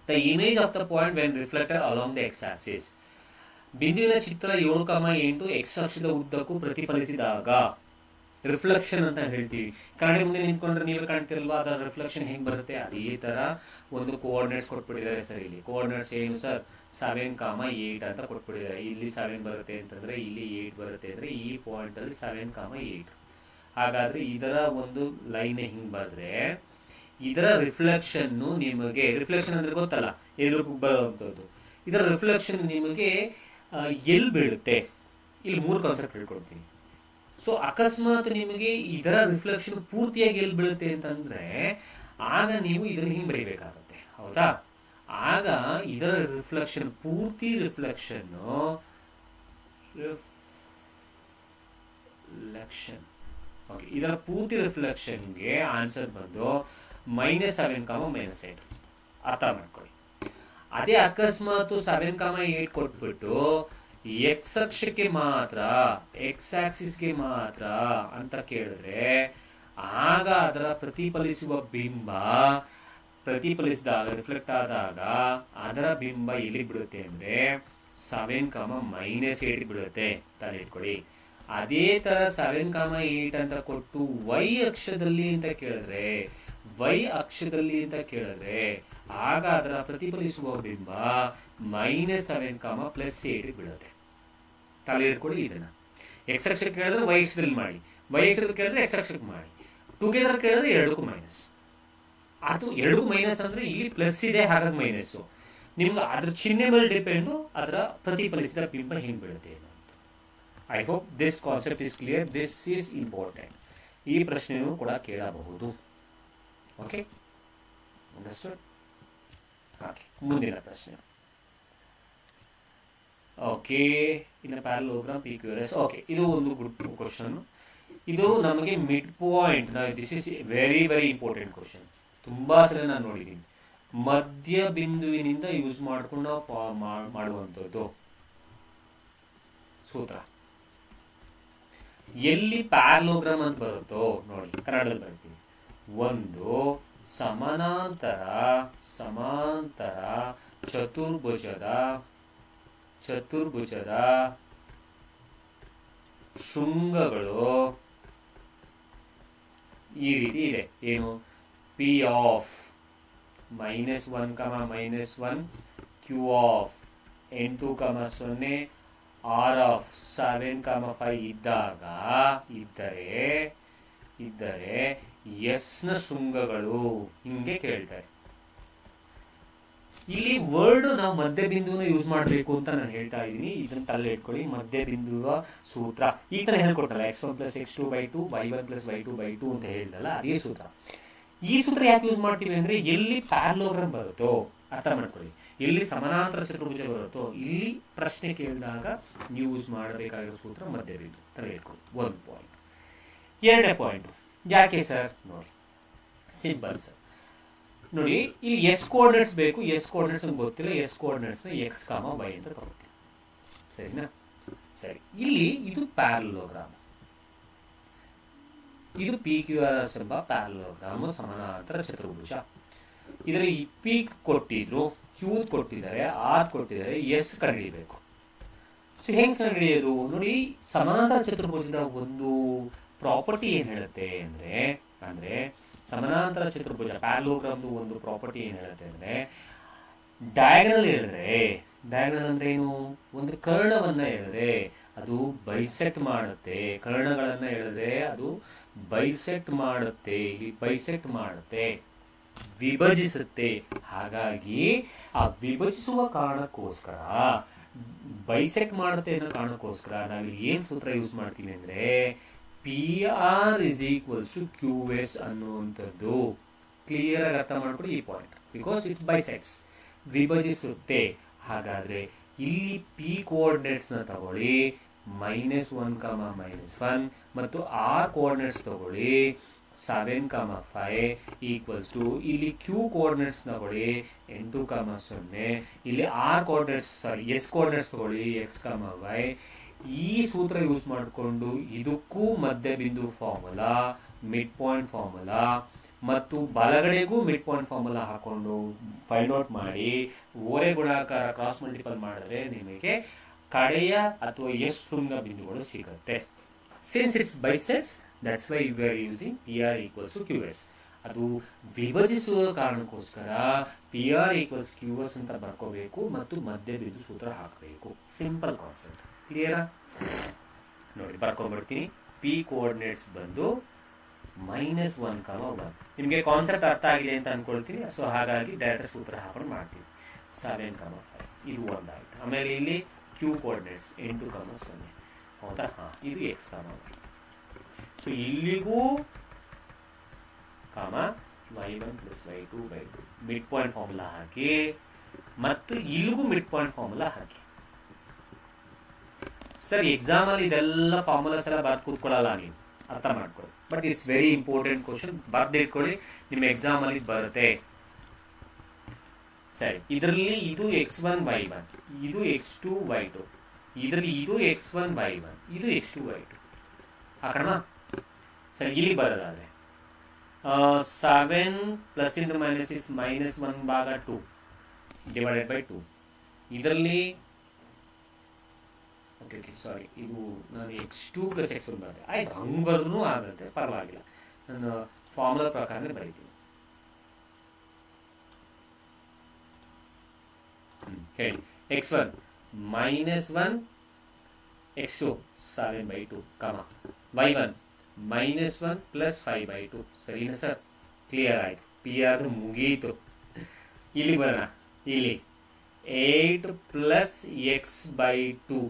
the image of the point when reflected along the x-axis. ಬಿಂದುವಿನ ಚಿತ್ರ 7,8 x ಅಕ್ಷದ ಉದ್ದಕ್ಕೂ ಪ್ರತಿಫಲಿಸಿದಾಗ ರಿಫ್ಲೆಕ್ಷನ್ ಅಂತ ಹೇಳ್ತೀವಿ. ಕನ್ನಡಿ ಮುಂದೆ ನಿಂತ್ಕೊಂಡ್ರೆ ನೀವೇ ಕಾಣ್ತಿರಲ್ವಾ, ಅದರ ರಿಫ್ಲೆಕ್ಷನ್ ಹೆಂಗ್ ಬರುತ್ತೆ ಅದೇ ತರ ಒಂದು ಕೋಆರ್ಡಿನೇಟ್ಸ್ ಕೊಟ್ಬಿಟ್ಟಿದ್ದಾರೆ ಸರ್. ಇಲ್ಲಿ ಕೋಆರ್ಡಿನೇಟ್ಸ್ ಏನು ಸರ್, 7,8 ಅಂತ ಕೊಟ್ಬಿಟ್ಟಿದ್ದಾರೆ. ಇಲ್ಲಿ 7 ಬರುತ್ತೆ ಅಂತಂದ್ರೆ ಇಲ್ಲಿ 8 ಬರುತ್ತೆ ಅಂದ್ರೆ ಈ ಪಾಯಿಂಟ್ ಅಲ್ಲಿ 7,8. ಹಾಗಾದ್ರೆ ಇದರ ಒಂದು ಲೈನ್ ಹಿಂಗ್ ಬಂದ್ರೆ ಇದರ ರಿಫ್ಲೆಕ್ಷನ್ ನಿಮಗೆ, ರಿಫ್ಲೆಕ್ಷನ್ ಅಂದ್ರೆ ಗೊತ್ತಲ್ಲ, ಎದುರು ಬರುವಂತದ್ದು. ಇದರ ರಿಫ್ಲೆಕ್ಷನ್ ನಿಮಗೆ ಎಲ್ಲಿ ಬೀಳುತ್ತೆ? ಇಲ್ಲಿ 3 ಕಾನ್ಸೆಪ್ಟ್ ಹೇಳ್ಕೊಡ್ತೀನಿ. ಸೊ ಅಕಸ್ಮಾತ್ ನಿಮಗೆ ಇದರ ರಿಫ್ಲೆಕ್ಷನ್ ಪೂರ್ತಿಯಾಗಿ ಎಲ್ಲಿ ಬೀಳುತ್ತೆ ಅಂತಂದ್ರೆ ಆಗ ನೀವು ಇದನ್ನ ಹಿಂಗ್ ಬರೀಬೇಕಾಗುತ್ತೆ, ಹೌದಾ? ಆಗ ಇದರ ರಿಫ್ಲೆಕ್ಷನ್, ಪೂರ್ತಿ ರಿಫ್ಲೆಕ್ಷನ್ ಇದರ ಪೂರ್ತಿ ರಿಫ್ಲೆಕ್ಷನ್ಗೆ ಆನ್ಸರ್ ಬಂದು -7,-8. ಅರ್ಥ ಮಾಡ್ಕೊಳ್ಳಿ. ಅದೇ ಅಕಸ್ಮಾತ್ 7,8 ಕೊಟ್ಬಿಟ್ಟು ಎಕ್ಸ್ ಅಕ್ಷಕ್ಕೆ ಮಾತ್ರ, ಎಕ್ಸ್ ಆಕ್ಸಿಸ್ಗೆ ಮಾತ್ರ ಅಂತ ಕೇಳಿದ್ರೆ ಆಗ ಅದರ ಪ್ರತಿಫಲಿಸುವ ಬಿಂಬ ಪ್ರತಿಫಲಿಸಿದಾಗ, ರಿಫ್ಲೆಕ್ಟ್ ಆದಾಗ ಅದರ ಬಿಂಬ ಎಲ್ಲಿ ಬಿಡುತ್ತೆ ಅಂದ್ರೆ 7,-8 ಬಿಡುತ್ತೆ. ತಲೆ ಇಟ್ಕೊಳ್ಳಿ. ಅದೇ ತರ 7,8 ಅಂತ ಕೊಟ್ಟು y ಅಕ್ಷದಲ್ಲಿ ಅಂತ ಕೇಳಿದ್ರೆ, y ಅಕ್ಷದಲ್ಲಿ ಅಂತ ಕೇಳಿದ್ರೆ ಆಗ ಅದರ ಪ್ರತಿಫಲಿಸುವ ಬಿಂಬ -7,+8 ಬೀಳುತ್ತೆ. ತಲೆ ಇಟ್ಕೊಳ್ಳಿ ಇದನ್ನ. ಎಕ್ಸ್ ಅಕ್ಷಕ್ಕೆ ಕೇಳಿದ್ರೆ y ಅಕ್ಷದಲ್ಲಿ ಮಾಡಿ, y ಅಕ್ಷಕ್ಕೆ ಕೇಳಿದ್ರೆ ಎಕ್ಸ್ ಅಕ್ಷಕ್ಕೆ ಮಾಡಿ, ಟುಗೆದರ್ ಕೇಳಿದ್ರೆ ಎರಡಕ್ಕೂ ಮೈನಸ್. ಅದು ಎರಡಕ್ಕೂ ಮೈನಸ್ ಅಂದ್ರೆ ಇಲ್ಲಿ ಪ್ಲಸ್ ಇದೆ, ಹಾಗಾಗಿ ಮೈನಸ್. ನಿಮ್ಗೆ ಅದ್ರ ಚಿಹ್ನೆ ಮೇಲೆ ಡಿಪೆಂಡು ಅದರ ಪ್ರತಿಫಲಿಸಿದ ಬಿಂಬ ಹೆಂಗ್ ಬೀಳುತ್ತೆ. I hope this concept is clear. This is important. ಈ ಪ್ರಶ್ನೆಯೂ ಕೂಡ ಕೇಳಬಹುದು. Okay, understood? ಓಕೆ, ಮುಂದಿನ ಪ್ರಶ್ನೆ. ಓಕೆ, ಇನ್ನು ಪ್ಯಾರಲೋಗ್ರಾಮ್ PQRS. ಓಕೆ, ಇದು ಒಂದು ಗುಡ್ ಕ್ವಶನ್. ಇದು ನಮಗೆ mid point, this is very very important question. ತುಂಬಾ ಸಲ ನಾನು ನೋಡಿದ್ದೀನಿ. ಮಧ್ಯ ಬಿಂದುವಿನಿಂದ ಯೂಸ್ ಮಾಡ್ಕೊಂಡು ನಾವು ಮಾಡುವಂಥದ್ದು ಸೂತ್ರ. ಎಲ್ಲಿ ಪ್ಯಾರಲೋಗ್ರಾಮ್ ಅಂತ ಬರುತ್ತೋ ನೋಡಿ, ಕನ್ನಡದಲ್ಲಿ ಬರ್ತೀನಿ. ಒಂದು ಸಮಾನಾಂತರ ಚತುರ್ಭುಜದ ಶೃಂಗಗಳು ಈ ರೀತಿ ಇದೆ. ಏನು? P of -1, Q of 8, 0, R of 7, 5 ಇದ್ದರೆ ಎಸ್ ನ ಶೃಂಗಗಳು ಹಿಂಗೆ ಕೇಳ್ತಾರೆ. ಇಲ್ಲಿ ವರ್ಡ್ ನಾವು ಮಧ್ಯ ಬಿಂದುವನ್ನ ಯೂಸ್ ಮಾಡಬೇಕು ಅಂತ ನಾನು ಹೇಳ್ತಾ ಇದ್ದೀನಿ. ಇದನ್ನ ತಲೆ ಇಟ್ಕೊಳ್ಳಿ. ಮಧ್ಯ ಬಿಂದುವ ಸೂತ್ರ ಈ ತರ ಹೇಳ್ಕೊಟ್ಟಲ್ಲ, x1 + x2/2 y1 + y2/2 ಅಂತ ಹೇಳಿದಲ್ಲ, ಅದೇ ಸೂತ್ರ. ಈ ಸೂತ್ರ ಯಾಕೆ ಯೂಸ್ ಮಾಡ್ತೀವಿ ಅಂದ್ರೆ ಎಲ್ಲಿ ಪ್ಯಾರಲೋಗ್ರಾಮ್ ಬರುತ್ತೋ ಅರ್ಥ ಮಾಡ್ಕೊಳ್ಳಿ, ಎಲ್ಲಿ ಸಮಾನಾಂತರ ಚತುರ್ಭುಜ ಬರುತ್ತೋ ಇಲ್ಲಿ ಪ್ರಶ್ನೆ ಕೇಳಿದಾಗ ನೀವು ಯೂಸ್ ಮಾಡಬೇಕಾಗಿರೋ ಸೂತ್ರ ಮಧ್ಯ ಬಿಂದು. ತಲೆ ಇಟ್ಕೊಳ್ಳಿ. ಒಂದು ಪಾಯಿಂಟ್. ಎರಡನೇ ಪಾಯಿಂಟ್ ಯಾಕೆ ಸರ್? ನೋಡಿ, ಸಿಂಪಲ್ ಸರ್. ನೋಡಿ, ಇಲ್ಲಿ ಎಸ್ ಕೋಆರ್ಡಿನೇಟ್ಸ್ ಬೇಕು. ಎಸ್ ಕೋಆರ್ಡಿನೇಟ್ಸ್ ಗೊತ್ತಿಲ್ಲ. ಎಸ್ ಕೋಆರ್ಡಿನೇಟ್ಸ್ x, y ಅಂತ ತಗೋತೀವಿ. ಸರಿನಾ? ಸರಿ. ಇಲ್ಲಿ ಇದು ಪ್ಯಾರಲೋಗ್ರಾಮ್. ಇದು PQRS ಎಂಬ ಪ್ಯಾರಲೋಗ್ರಾಮ್, ಸಮಾನಾಂತರ ಚತುರ್ಭುಜ. ಇದರ ಈ ಪೀಕ್ ಕೊಟ್ಟಿದ್ರು, ಕ್ಯೂ ಕೊಟ್ಟಿದ್ದಾರೆ, ಆರ್ ಕೊಟ್ಟಿದ್ದಾರೆ, ಎಸ್ ಕಂಡುಹಿಡಿಯಬೇಕು. ಸೊ ಹೆಂಗ್ ಕಂಡುಹಿಡಿಯೋದು? ನೋಡಿ, ಸಮಾನಾಂತರ ಚತುರ್ಭುಜದ ಒಂದು ಪ್ರಾಪರ್ಟಿ ಏನ್ ಹೇಳುತ್ತೆ ಅಂದ್ರೆ ಸಮಾನಾಂತರ ಚತುರ್ಭುಜ ಪ್ಯಾರಲೋಗ್ರಾಮ್ದು ಒಂದು ಪ್ರಾಪರ್ಟಿ ಏನ್ ಹೇಳುತ್ತೆ ಅಂದ್ರೆ, ಡಯಾಗನಲ್ ಡಯಾಗನಲ್ ಅಂದ್ರೆ ಏನು? ಒಂದು ಕರ್ಣವನ್ನ ಹೇಳಿದ್ರೆ ಅದು ಬೈಸೆಕ್ಟ್ ಮಾಡುತ್ತೆ. ಕರ್ಣಗಳನ್ನ ಹೇಳಿದ್ರೆ ಅದು ಬೈಸೆಕ್ಟ್ ಮಾಡುತ್ತೆ. ವಿಭಜಿಸುತ್ತೆ. ಹಾಗಾಗಿ ಆ ವಿಭಜಿಸುವ ಕಾರಣಕ್ಕೋಸ್ಕರ, ಬೈಸೆಕ್ಟ್ ಮಾಡುತ್ತೆ ಅನ್ನೋ ಕಾರಣಕ್ಕೋಸ್ಕರ ನಾವಿಲ್ಲಿ ಏನ್ ಸೂತ್ರ ಯೂಸ್ ಮಾಡ್ತೀವಿ ಅಂದ್ರೆ PR = QS ಅನ್ನುವಂಥದ್ದು. ಕ್ಲಿಯರ್ ಆಗಿ ಅರ್ಥ ಮಾಡ್ಕೊಳ್ಳಿ ಈ ಪಾಯಿಂಟ್. ಬಿಕಾಸ್ ಇಟ್ ಬೈಸೆಕ್ಟ್ಸ್, ವಿಭಜಿಸುತ್ತೆ. ಹಾಗಾದ್ರೆ ಇಲ್ಲಿ ಪಿ ಕೋಆರ್ಡಿನೇಟ್ಸ್ ನ ತಗೊಳ್ಳಿ, -1, -1 ಮತ್ತು ಆರ್ ಕೋಆರ್ಡಿನೇಟ್ಸ್ ತಗೊಳ್ಳಿ 7, 5 ಇಲ್ಲಿ ಕ್ಯೂ ಕೋಆರ್ಡಿನೇಟ್ಸ್ ತಗೊಳ್ಳಿ 8, 0. ಇಲ್ಲಿ ಆರ್ ಕೋಆರ್ಡಿನೇಟ್ಸ್ ಎಸ್ ಕೋಆರ್ಡಿನೇಟ್ಸ್ ತಗೊಳ್ಳಿ x, y. ಈ ಸೂತ್ರ ಯೂಸ್ ಮಾಡಿಕೊಂಡು ಇದಕ್ಕೂ ಮಧ್ಯ ಬಿಂದು ಫಾರ್ಮುಲಾ, ಮಿಡ್ ಪಾಯಿಂಟ್ ಫಾರ್ಮುಲಾ ಮತ್ತು ಬಲಗಡೆಗೂ ಮಿಡ್ ಪಾಯಿಂಟ್ ಫಾರ್ಮುಲಾ ಹಾಕೊಂಡು ಫೈಂಡ್ ಔಟ್ ಮಾಡಿ ಓರೆ ಗುಣಾಕಾರ ಕ್ರಾಸ್ ಮಲ್ಟಿಪಲ್ ಮಾಡಿದ್ರೆ ನಿಮಗೆ ಕಡೆಯ ಅಥವಾ ಎಸ್ ಶೃಂಗ ಬಿಂದುಗಳು ಸಿಗುತ್ತೆ. Since it's ಬೈಸೆಕ್ಟ್ಸ್, that's why we are using PR = QS. ಅದು ವಿಭಜಿಸುವ ಕಾರಣಕ್ಕೋಸ್ಕರ PR = QS ಅಂತ ಬರ್ಕೋಬೇಕು ಮತ್ತು ಮಧ್ಯ ಬಿಂದು ಸೂತ್ರ ಹಾಕಬೇಕು. Simple concept. ಕ್ಲಿಯರಾ? ನೋಡಿ, ಬರ್ಕೊಂಡ್ಬಿಡ್ತೀನಿ. ಪಿ ಕೋಆರ್ಡಿನೇಟ್ಸ್ ಬಂದು -1, 1. ನಿಮಗೆ ಕಾನ್ಸೆಪ್ಟ್ ಅರ್ಥ ಆಗಿದೆ ಅಂತ ಅನ್ಕೊಳ್ತೀನಿ. ಸೊ ಹಾಗಾಗಿ ಡೈರೆಕ್ಟ್ ಸೂತ್ರ ಹಾಕೊಂಡು ಮಾಡ್ತೀವಿ. 7, 5 ಇದು ಒಂದಾಯ್ತು. ಆಮೇಲೆ ಇಲ್ಲಿ ಕ್ಯೂ ಕೋಆರ್ಡಿನೇಟ್ಸ್ 8, 0. ಹೌದಾ? ಇದು x, y. ಸೊ ಇಲ್ಲಿಗೂ y1 + y2/2 mid point formula ಹಾಕಿ ಮತ್ತು ಇಲ್ಲಿಗೂ ಮಿಡ್ ಪಾಯಿಂಟ್ ಫಾರ್ಮುಲಾ ಹಾಕಿ. ಸರ್, ಎಕ್ಸಾಮ್ ಅಲ್ಲಿ ಇದೆಲ್ಲ ಫಾರ್ಮುಲಾಸ್ ಎಲ್ಲ ಬರ್ದು ಕೂತ್ಕೊಳ್ಳಲ್ಲ, ನೀವು ಅರ್ಥ ಮಾಡ್ಕೊಳ್ಳಿ. But it's very important question. ಬರ್ದಿಟ್ಕೊಳ್ಳಿ, ನಿಮ್ಮ ಎಕ್ಸಾಮ್ ಅಲ್ಲಿ ಬರುತ್ತೆ. ಸರಿ, ಇದರಲ್ಲಿ ಇದು x1, y1, ಇದು x2, y2, ಇದರಲ್ಲಿ ಇದು x1, y1, ಇದು x2, y2 ಹಾಕೋಣ. ಸರಿ, ಇಲ್ಲಿ ಬರೋದಾದ್ರೆ 7 ± -1/2 /2. ಇದರಲ್ಲಿ ಸಾರಿ, ಇದು ನಾನು x2 + x1 ಬರುತ್ತೆ. ಆಯ್ತು, ಹಂಗೆ ಬರೆದ್ರೂ ಆಗುತ್ತೆ, ಪರವಾಗಿಲ್ಲ. ನಾನು ಫಾರ್ಮುಲಾ ಪ್ರಕಾರನೇ ಬರೀತೀನಿ. ಹೇಳಿ. x1 -1, x2 7/2, y1 -1 + 5/2. ಸರಿನಾ ಸರ್? ಕ್ಲಿಯರ್ ಆಯ್ತು. PR ಮುಗೀತು. ಇಲ್ಲಿ ಬರೋಣ. ಇಲ್ಲಿ 8 + x/2,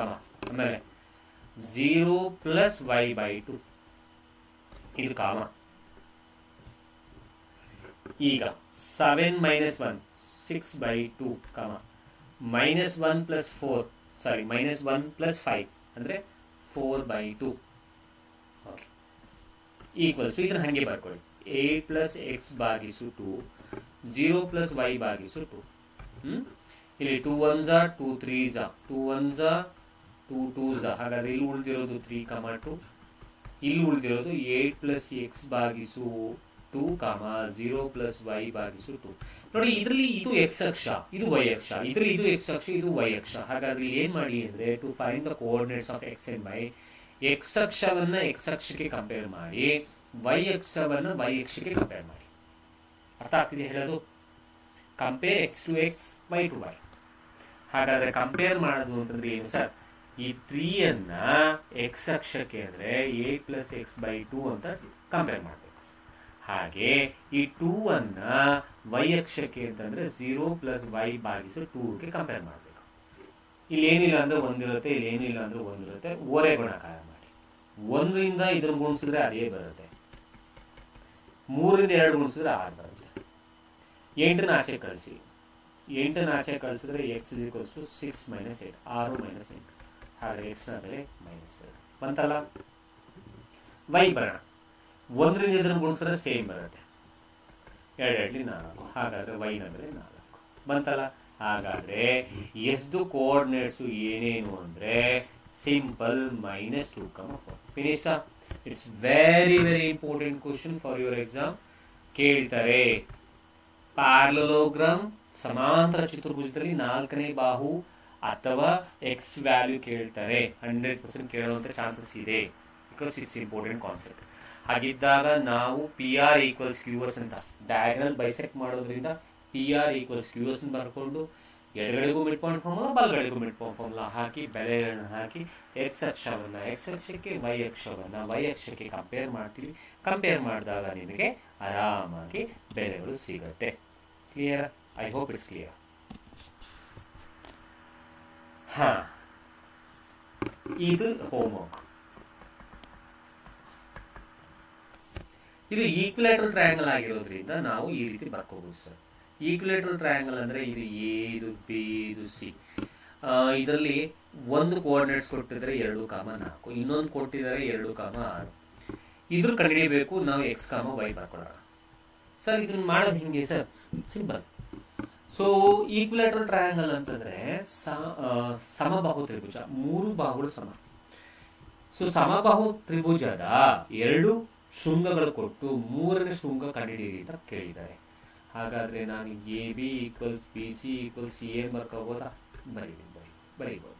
ಆಮೇಲೆ 0 + y/2 ಇದು ಈಗ 7 - 1 6/2, -1 + 4 ಸಾರಿ -1 + 5 ಅಂದ್ರೆ 4/2. ಓಕೆ, ಈಕ್ವಲ್ಸ್ ಇದನ್ನ ಹಂಗೆ ಬರ್ಕೊಳ್ಳಿ. 8 + x/2 0 + y/2. ಇಲ್ಲಿ 2 1s 2 3s 2 1s 2 2s. ಹಾಗಾದ್ರೆ ಇಲ್ಲಿ ಉಳಿದಿರೋದು 3, 2. ಇಲ್ಲಿ ಉಳಿದಿರೋದು 8 + x/2 2, 0 ಪ್ಲಸ್ ವೈ ಭಾಗಿಸು 2. ನೋಡಿ, ಇದರಲ್ಲಿ ಇದು ಎಕ್ಸ್ ಅಕ್ಷ, ಇದು ವೈ ಅಕ್ಷ, ಇದರಲ್ಲಿ ಇದು ಎಕ್ಸ್ ಅಕ್ಷ, ಇದು ವೈ ಅಕ್ಷ. ಹಾಗಾದ್ರೆ ಏನ್ ಮಾಡಿ ಅಂದ್ರೆ, to find the coordinates of X and Y, X ಅಕ್ಷವನ್ನ ಎಕ್ಸ್ ಅಕ್ಷಕ್ಕೆ ಕಂಪೇರ್ ಮಾಡಿ, ವೈ ಅಕ್ಷವನ್ನ ವೈ ಅಕ್ಷಕ್ಕೆ ಕಂಪೇರ್ ಮಾಡಿ. ಅರ್ಥ ಆಗ್ತಿದೆ ಹೇಳೋದು? Compare X to X, Y to Y. ಹಾಗಾದ್ರೆ ಕಂಪೇರ್ ಮಾಡೋದು ಅಂತಂದ್ರೆ ಏನು ಸರ್? ಈ 3 ಅನ್ನ ಎಕ್ಸ್ ಅಕ್ಷಕ್ಕೆ ಅಂದ್ರೆ 8 ಪ್ಲಸ್ ಎಕ್ಸ್ ಬೈ 2 ಅಂತ ಕಂಪೇರ್ ಮಾಡಬೇಕು. ಹಾಗೆ ಈ 2 ಅನ್ನ ವೈ ಅಕ್ಷಕ್ಕೆ ಅಂತಂದ್ರೆ 0 ಪ್ಲಸ್ ವೈ ಭಾಗಿಸು 2ಗೆ ಕಂಪೇರ್ ಮಾಡಬೇಕು. ಇಲ್ಲಿ ಏನಿಲ್ಲ ಅಂದ್ರೆ ಒಂದಿರುತ್ತೆ, ಇಲ್ಲಿ ಏನಿಲ್ಲ ಅಂದ್ರೆ ಒಂದಿರುತ್ತೆ. ಓರೆ ಗುಣಾಕಾರ ಮಾಡಿ. 1ರಿಂದ ಇದನ್ನ ಗುಣಿಸಿದ್ರೆ ಅದೇ ಬರುತ್ತೆ, 3ರಿಂದ 2 ಗುಣಿಸಿದ್ರೆ 6 ಬರುತ್ತೆ. 8ನ ಆಚೆ ಕಳಿಸಿ, 8ನ ಆಚೆ ಕಳಿಸಿದ್ರೆ X is equals to 6 minus 8, 6 minus 8. ಹಾಗೆ ಎಕ್ಸ್ ನ ಬೆಲೆ -2 ಬಂತಲ್ಲ. ವೈ ಬರೋಣ, 1ರಿಂದ ಇದನ್ನು ಗುಣಿಸಿದ್ರೆ ಸೇಮ್ ಬರುತ್ತೆ, 2 4. ಹಾಗಾದ್ರೆ ವೈ ನ ಬೆಲೆ 4 ಬಂತಲ್ಲ. ಹಾಗಾದ್ರೆ ಎಸ್ದು ಕೋಆರ್ಡಿನೇಟ್ಸ್ ಏನೇನು ಅಂದ್ರೆ simple -2, 4. Finish. It's very very important question for your exam. ಕೇಳ್ತಾರೆ ಪ್ಯಾರಲೋಗ್ರಾಮ್ ಸಮಾಂತರ ಚತುರ್ಭುಜದಲ್ಲಿ 4ನೇ ಬಾಹು ಅಥವಾ ಎಕ್ಸ್ ವ್ಯಾಲ್ಯೂ ಕೇಳ್ತಾರೆ. 100% ಕೇಳುವಂತ ಚಾನ್ಸಸ್ ಇದೆ, ಬಿಕಾಸ್ ಇಟ್ಸ್ ಇಂಪಾರ್ಟೆಂಟ್ ಕಾನ್ಸೆಪ್ಟ್. ಹಾಗಿದ್ದಾಗ ನಾವು P R equals Q S ಅಂತ ಡಯಾಗ್ನಲ್ ಬೈಸೆಕ್ಟ್ ಮಾಡೋದ್ರಿಂದ P R equals Q S ಬರ್ಕೊಂಡು ಎಡಗಡೆಗೂ ಮಿಡ್ ಪಾಯಿಂಟ್ ಫಾರ್ಮುಲಾ, ಬಲಗಡೆಗೂ ಮಿಡ್ ಪಾಯಿಂಟ್ ಫಾರ್ಮುಲಾ ಹಾಕಿ ಬೆಲೆಗಳನ್ನ ಹಾಕಿ ಎಕ್ಸ್ ಅಕ್ಷವನ್ನ ಎಕ್ಸ್ ಅಕ್ಷಕ್ಕೆ, ವೈ ಅಕ್ಷವನ್ನ ವೈ ಅಕ್ಷಕ್ಕೆ ಕಂಪೇರ್ ಮಾಡ್ತೀವಿ. ಕಂಪೇರ್ ಮಾಡಿದಾಗ ನಿಮಗೆ ಆರಾಮಾಗಿ ಬೆಲೆಗಳು ಸಿಗುತ್ತೆ. Clear? I hope it's clear. ಹಾ, ಇದು ಹೋಮ್ವರ್ಕ್. ಇದು ಈಕ್ವಿಲೇಟರಲ್ ಟ್ರಯಾಂಗಲ್ ಆಗಿರೋದ್ರಿಂದ ನಾವು ಈ ರೀತಿ ಬರ್ಕೋಬಹುದು ಸರ್. ಈಕ್ವಿಲೇಟರಲ್ ಟ್ರಯಾಂಗಲ್ ಅಂದ್ರೆ ಇದು ಎ, ಇದು ಬಿ, ಇದು ಸಿ. ಇದರಲ್ಲಿ ಒಂದು ಕೋಆರ್ಡಿನೇಟ್ಸ್ ಕೊಟ್ಟಿದ್ರೆ 2, 4, ಇನ್ನೊಂದು ಕೊಟ್ಟಿದ್ದಾರೆ 2, 6. ಇದ್ರ ಕಂಡುಹಿಡಿಯಬೇಕು ನಾವು ಎಕ್ಸ್, ವೈ ಬರ್ಕೊಳ್ಳೋಣ. ಸರ್ ಇದನ್ನ ಮಾಡೋದು ಹಿಂಗೆ ಸರ್? ಸಿಂಪಲ್. ಸೊ ಈಕ್ವಿಲೇಟರಲ್ ಟ್ರಯಾಂಗಲ್ ಅಂತಂದ್ರೆ ಸಮಬಾಹು ತ್ರಿಭುಜ, 3 ಬಾಹುಗಳು ಸಮ. ಸೊ ಸಮಬಾಹು ತ್ರಿಭುಜದ 2 ಶೃಂಗಗಳು ಕೊಟ್ಟು 3ನೇ ಶೃಂಗ ಕಂಡುಹಿಡಿಯಿರಿ ಅಂತ ಕೇಳಿದ್ದಾರೆ. ಹಾಗಾದ್ರೆ ನಾನು A B equals B C equals C N ಬರ್ಕೋಬೋದಾ? ಬರೀಬಹುದು.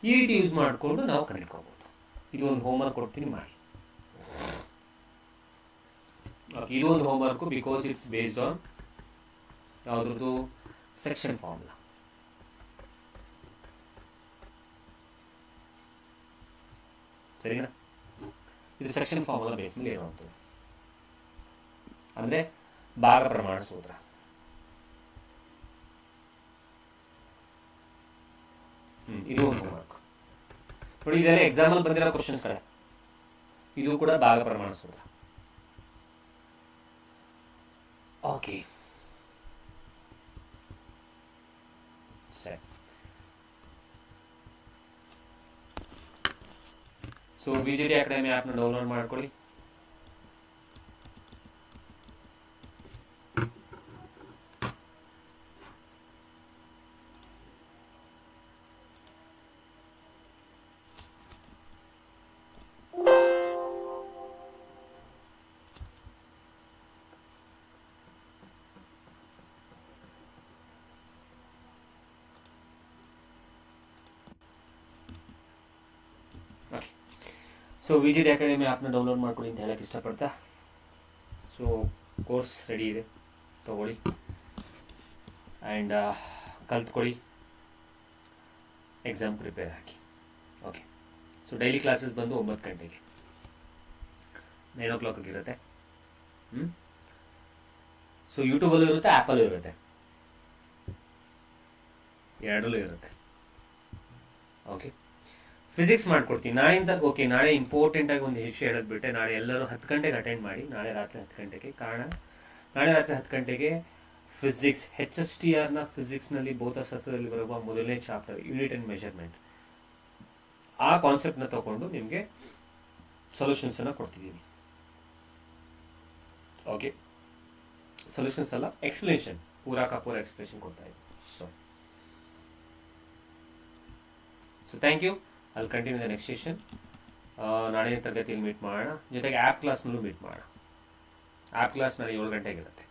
ಈ ರೀತಿ ಯೂಸ್ ಮಾಡಿಕೊಂಡು ನಾವು ಕಂಡುಹಿಡ್ಕೋಬಹುದು. ಇದು ಒಂದು ಹೋಮ್ವರ್ಕ್ ಕೊಡ್ತೀನಿ, ಮಾಡಿ. ಇದು ಒಂದು homework, because it's based on ಯಾವುದ್ರದ್ದು? Section formula. ಸರಿನಾ? ಇದು ಸೆಕ್ಷನ್ ಫಾರ್ಮುಲಾ ಬೇಸ್ ಮೇಲೆ ಇರುವಂಥದ್ದು, ಅಂದ್ರೆ ಭಾಗ ಪ್ರಮಾಣ ಸೂತ್ರ. ಇದು ಒಂದು ಹೋಮ್ವರ್ಕ್ ನೋಡಿ. ಇದೆಲ್ಲ ಎಕ್ಸಾಂಪಲ್ ಬಂದಿರೋ ಕ್ವಶನ್ಸ್ ಕಡೆ. ಇದು ಕೂಡ ಭಾಗ ಪ್ರಮಾಣ ಸೂತ್ರ. ಓಕೆ, ಸರಿ. ಸೊ ವಿಜಿಡಿ ಅಕಾಡೆಮಿ ಆ್ಯಪ್ನ ಡೌನ್ಲೋಡ್ ಮಾಡ್ಕೊಳ್ಳಿ. ಸೊ ವಿಜಿಡಿ ಅಕಾಡೆಮಿ ಆ್ಯಪ್ನ ಡೌನ್ಲೋಡ್ ಮಾಡ್ಕೊಳ್ಳಿ ಅಂತ ಹೇಳಕ್ಕೆ ಇಷ್ಟಪಡ್ತಾ, ಸೊ ಕೋರ್ಸ್ ರೆಡಿ ಇದೆ, ತಗೊಳ್ಳಿ ಆ್ಯಂಡ್ ಕಲ್ತ್ಕೊಳ್ಳಿ, ಎಕ್ಸಾಮ್ ಪ್ರಿಪೇರ್ ಹಾಕಿ. ಓಕೆ, ಸೊ ಡೈಲಿ ಕ್ಲಾಸಸ್ ಬಂದು 9 ಗಂಟೆಗೆ, 9 o'clock ಇರುತ್ತೆ. ಸೊ ಯೂಟ್ಯೂಬಲ್ಲೂ ಇರುತ್ತೆ, ಆ್ಯಪಲ್ಲೂ ಇರುತ್ತೆ, ಎರಡಲ್ಲೂ ಇರುತ್ತೆ. ಓಕೆ, ಫಿಸಿಕ್ಸ್ ಮಾಡ್ಕೊಡ್ತೀನಿ ನಾಳೆಯಿಂದ. ಓಕೆ, ನಾಳೆ ಇಂಪಾರ್ಟೆಂಟ್ ಆಗಿ ಒಂದು ವಿಷಯ ಹೇಳೋದ್ಬಿಟ್ಟೆ. ನಾಳೆ ಎಲ್ಲರೂ 10 ಗಂಟೆಗೆ ಅಟೆಂಡ್ ಮಾಡಿ, ನಾಳೆ ರಾತ್ರಿ 10 ಗಂಟೆಗೆ. ಕಾರಣ ನಾಳೆ ರಾತ್ರಿ 10 ಗಂಟೆಗೆ ಫಿಸಿಕ್ಸ್ HSTRನ ಫಿಸಿಕ್ಸ್ನಲ್ಲಿ ಭೌತಶಾಸ್ತ್ರದಲ್ಲಿ ಬರುವ ಮೊದಲನೇ ಚಾಪ್ಟರ್ ಯೂನಿಟ್ ಅಂಡ್ ಮೆಷರ್ಮೆಂಟ್, ಆ ಕಾನ್ಸೆಪ್ಟ್ನ ತಗೊಂಡು ನಿಮಗೆ ಸೊಲ್ಯೂಷನ್ಸ್ ಅನ್ನ ಕೊಡ್ತಿದ್ದೀನಿ. ಓಕೆ, ಸೊಲ್ಯೂಷನ್ಸ್ ಅಲ್ಲ, ಎಕ್ಸ್ಪ್ಲೇಷನ್, ಪೂರಾ ಎಕ್ಸ್ಪ್ಲೇಷನ್ ಕೊಡ್ತಾ ಇದ್ದೀನಿ. So thank you. I'll continue the next session. ನಾಳೆ ತರಗತಿಯಲ್ಲಿ ಮೀಟ್ ಮಾಡೋಣ, ಜೊತೆಗೆ ಆ್ಯಪ್ ಕ್ಲಾಸ್ನಲ್ಲೂ ಮೀಟ್ ಮಾಡೋಣ. ಆ್ಯಪ್ ಕ್ಲಾಸ್ ನಾಳೆ 7 ಗಂಟೆಗೆ ಇರುತ್ತೆ.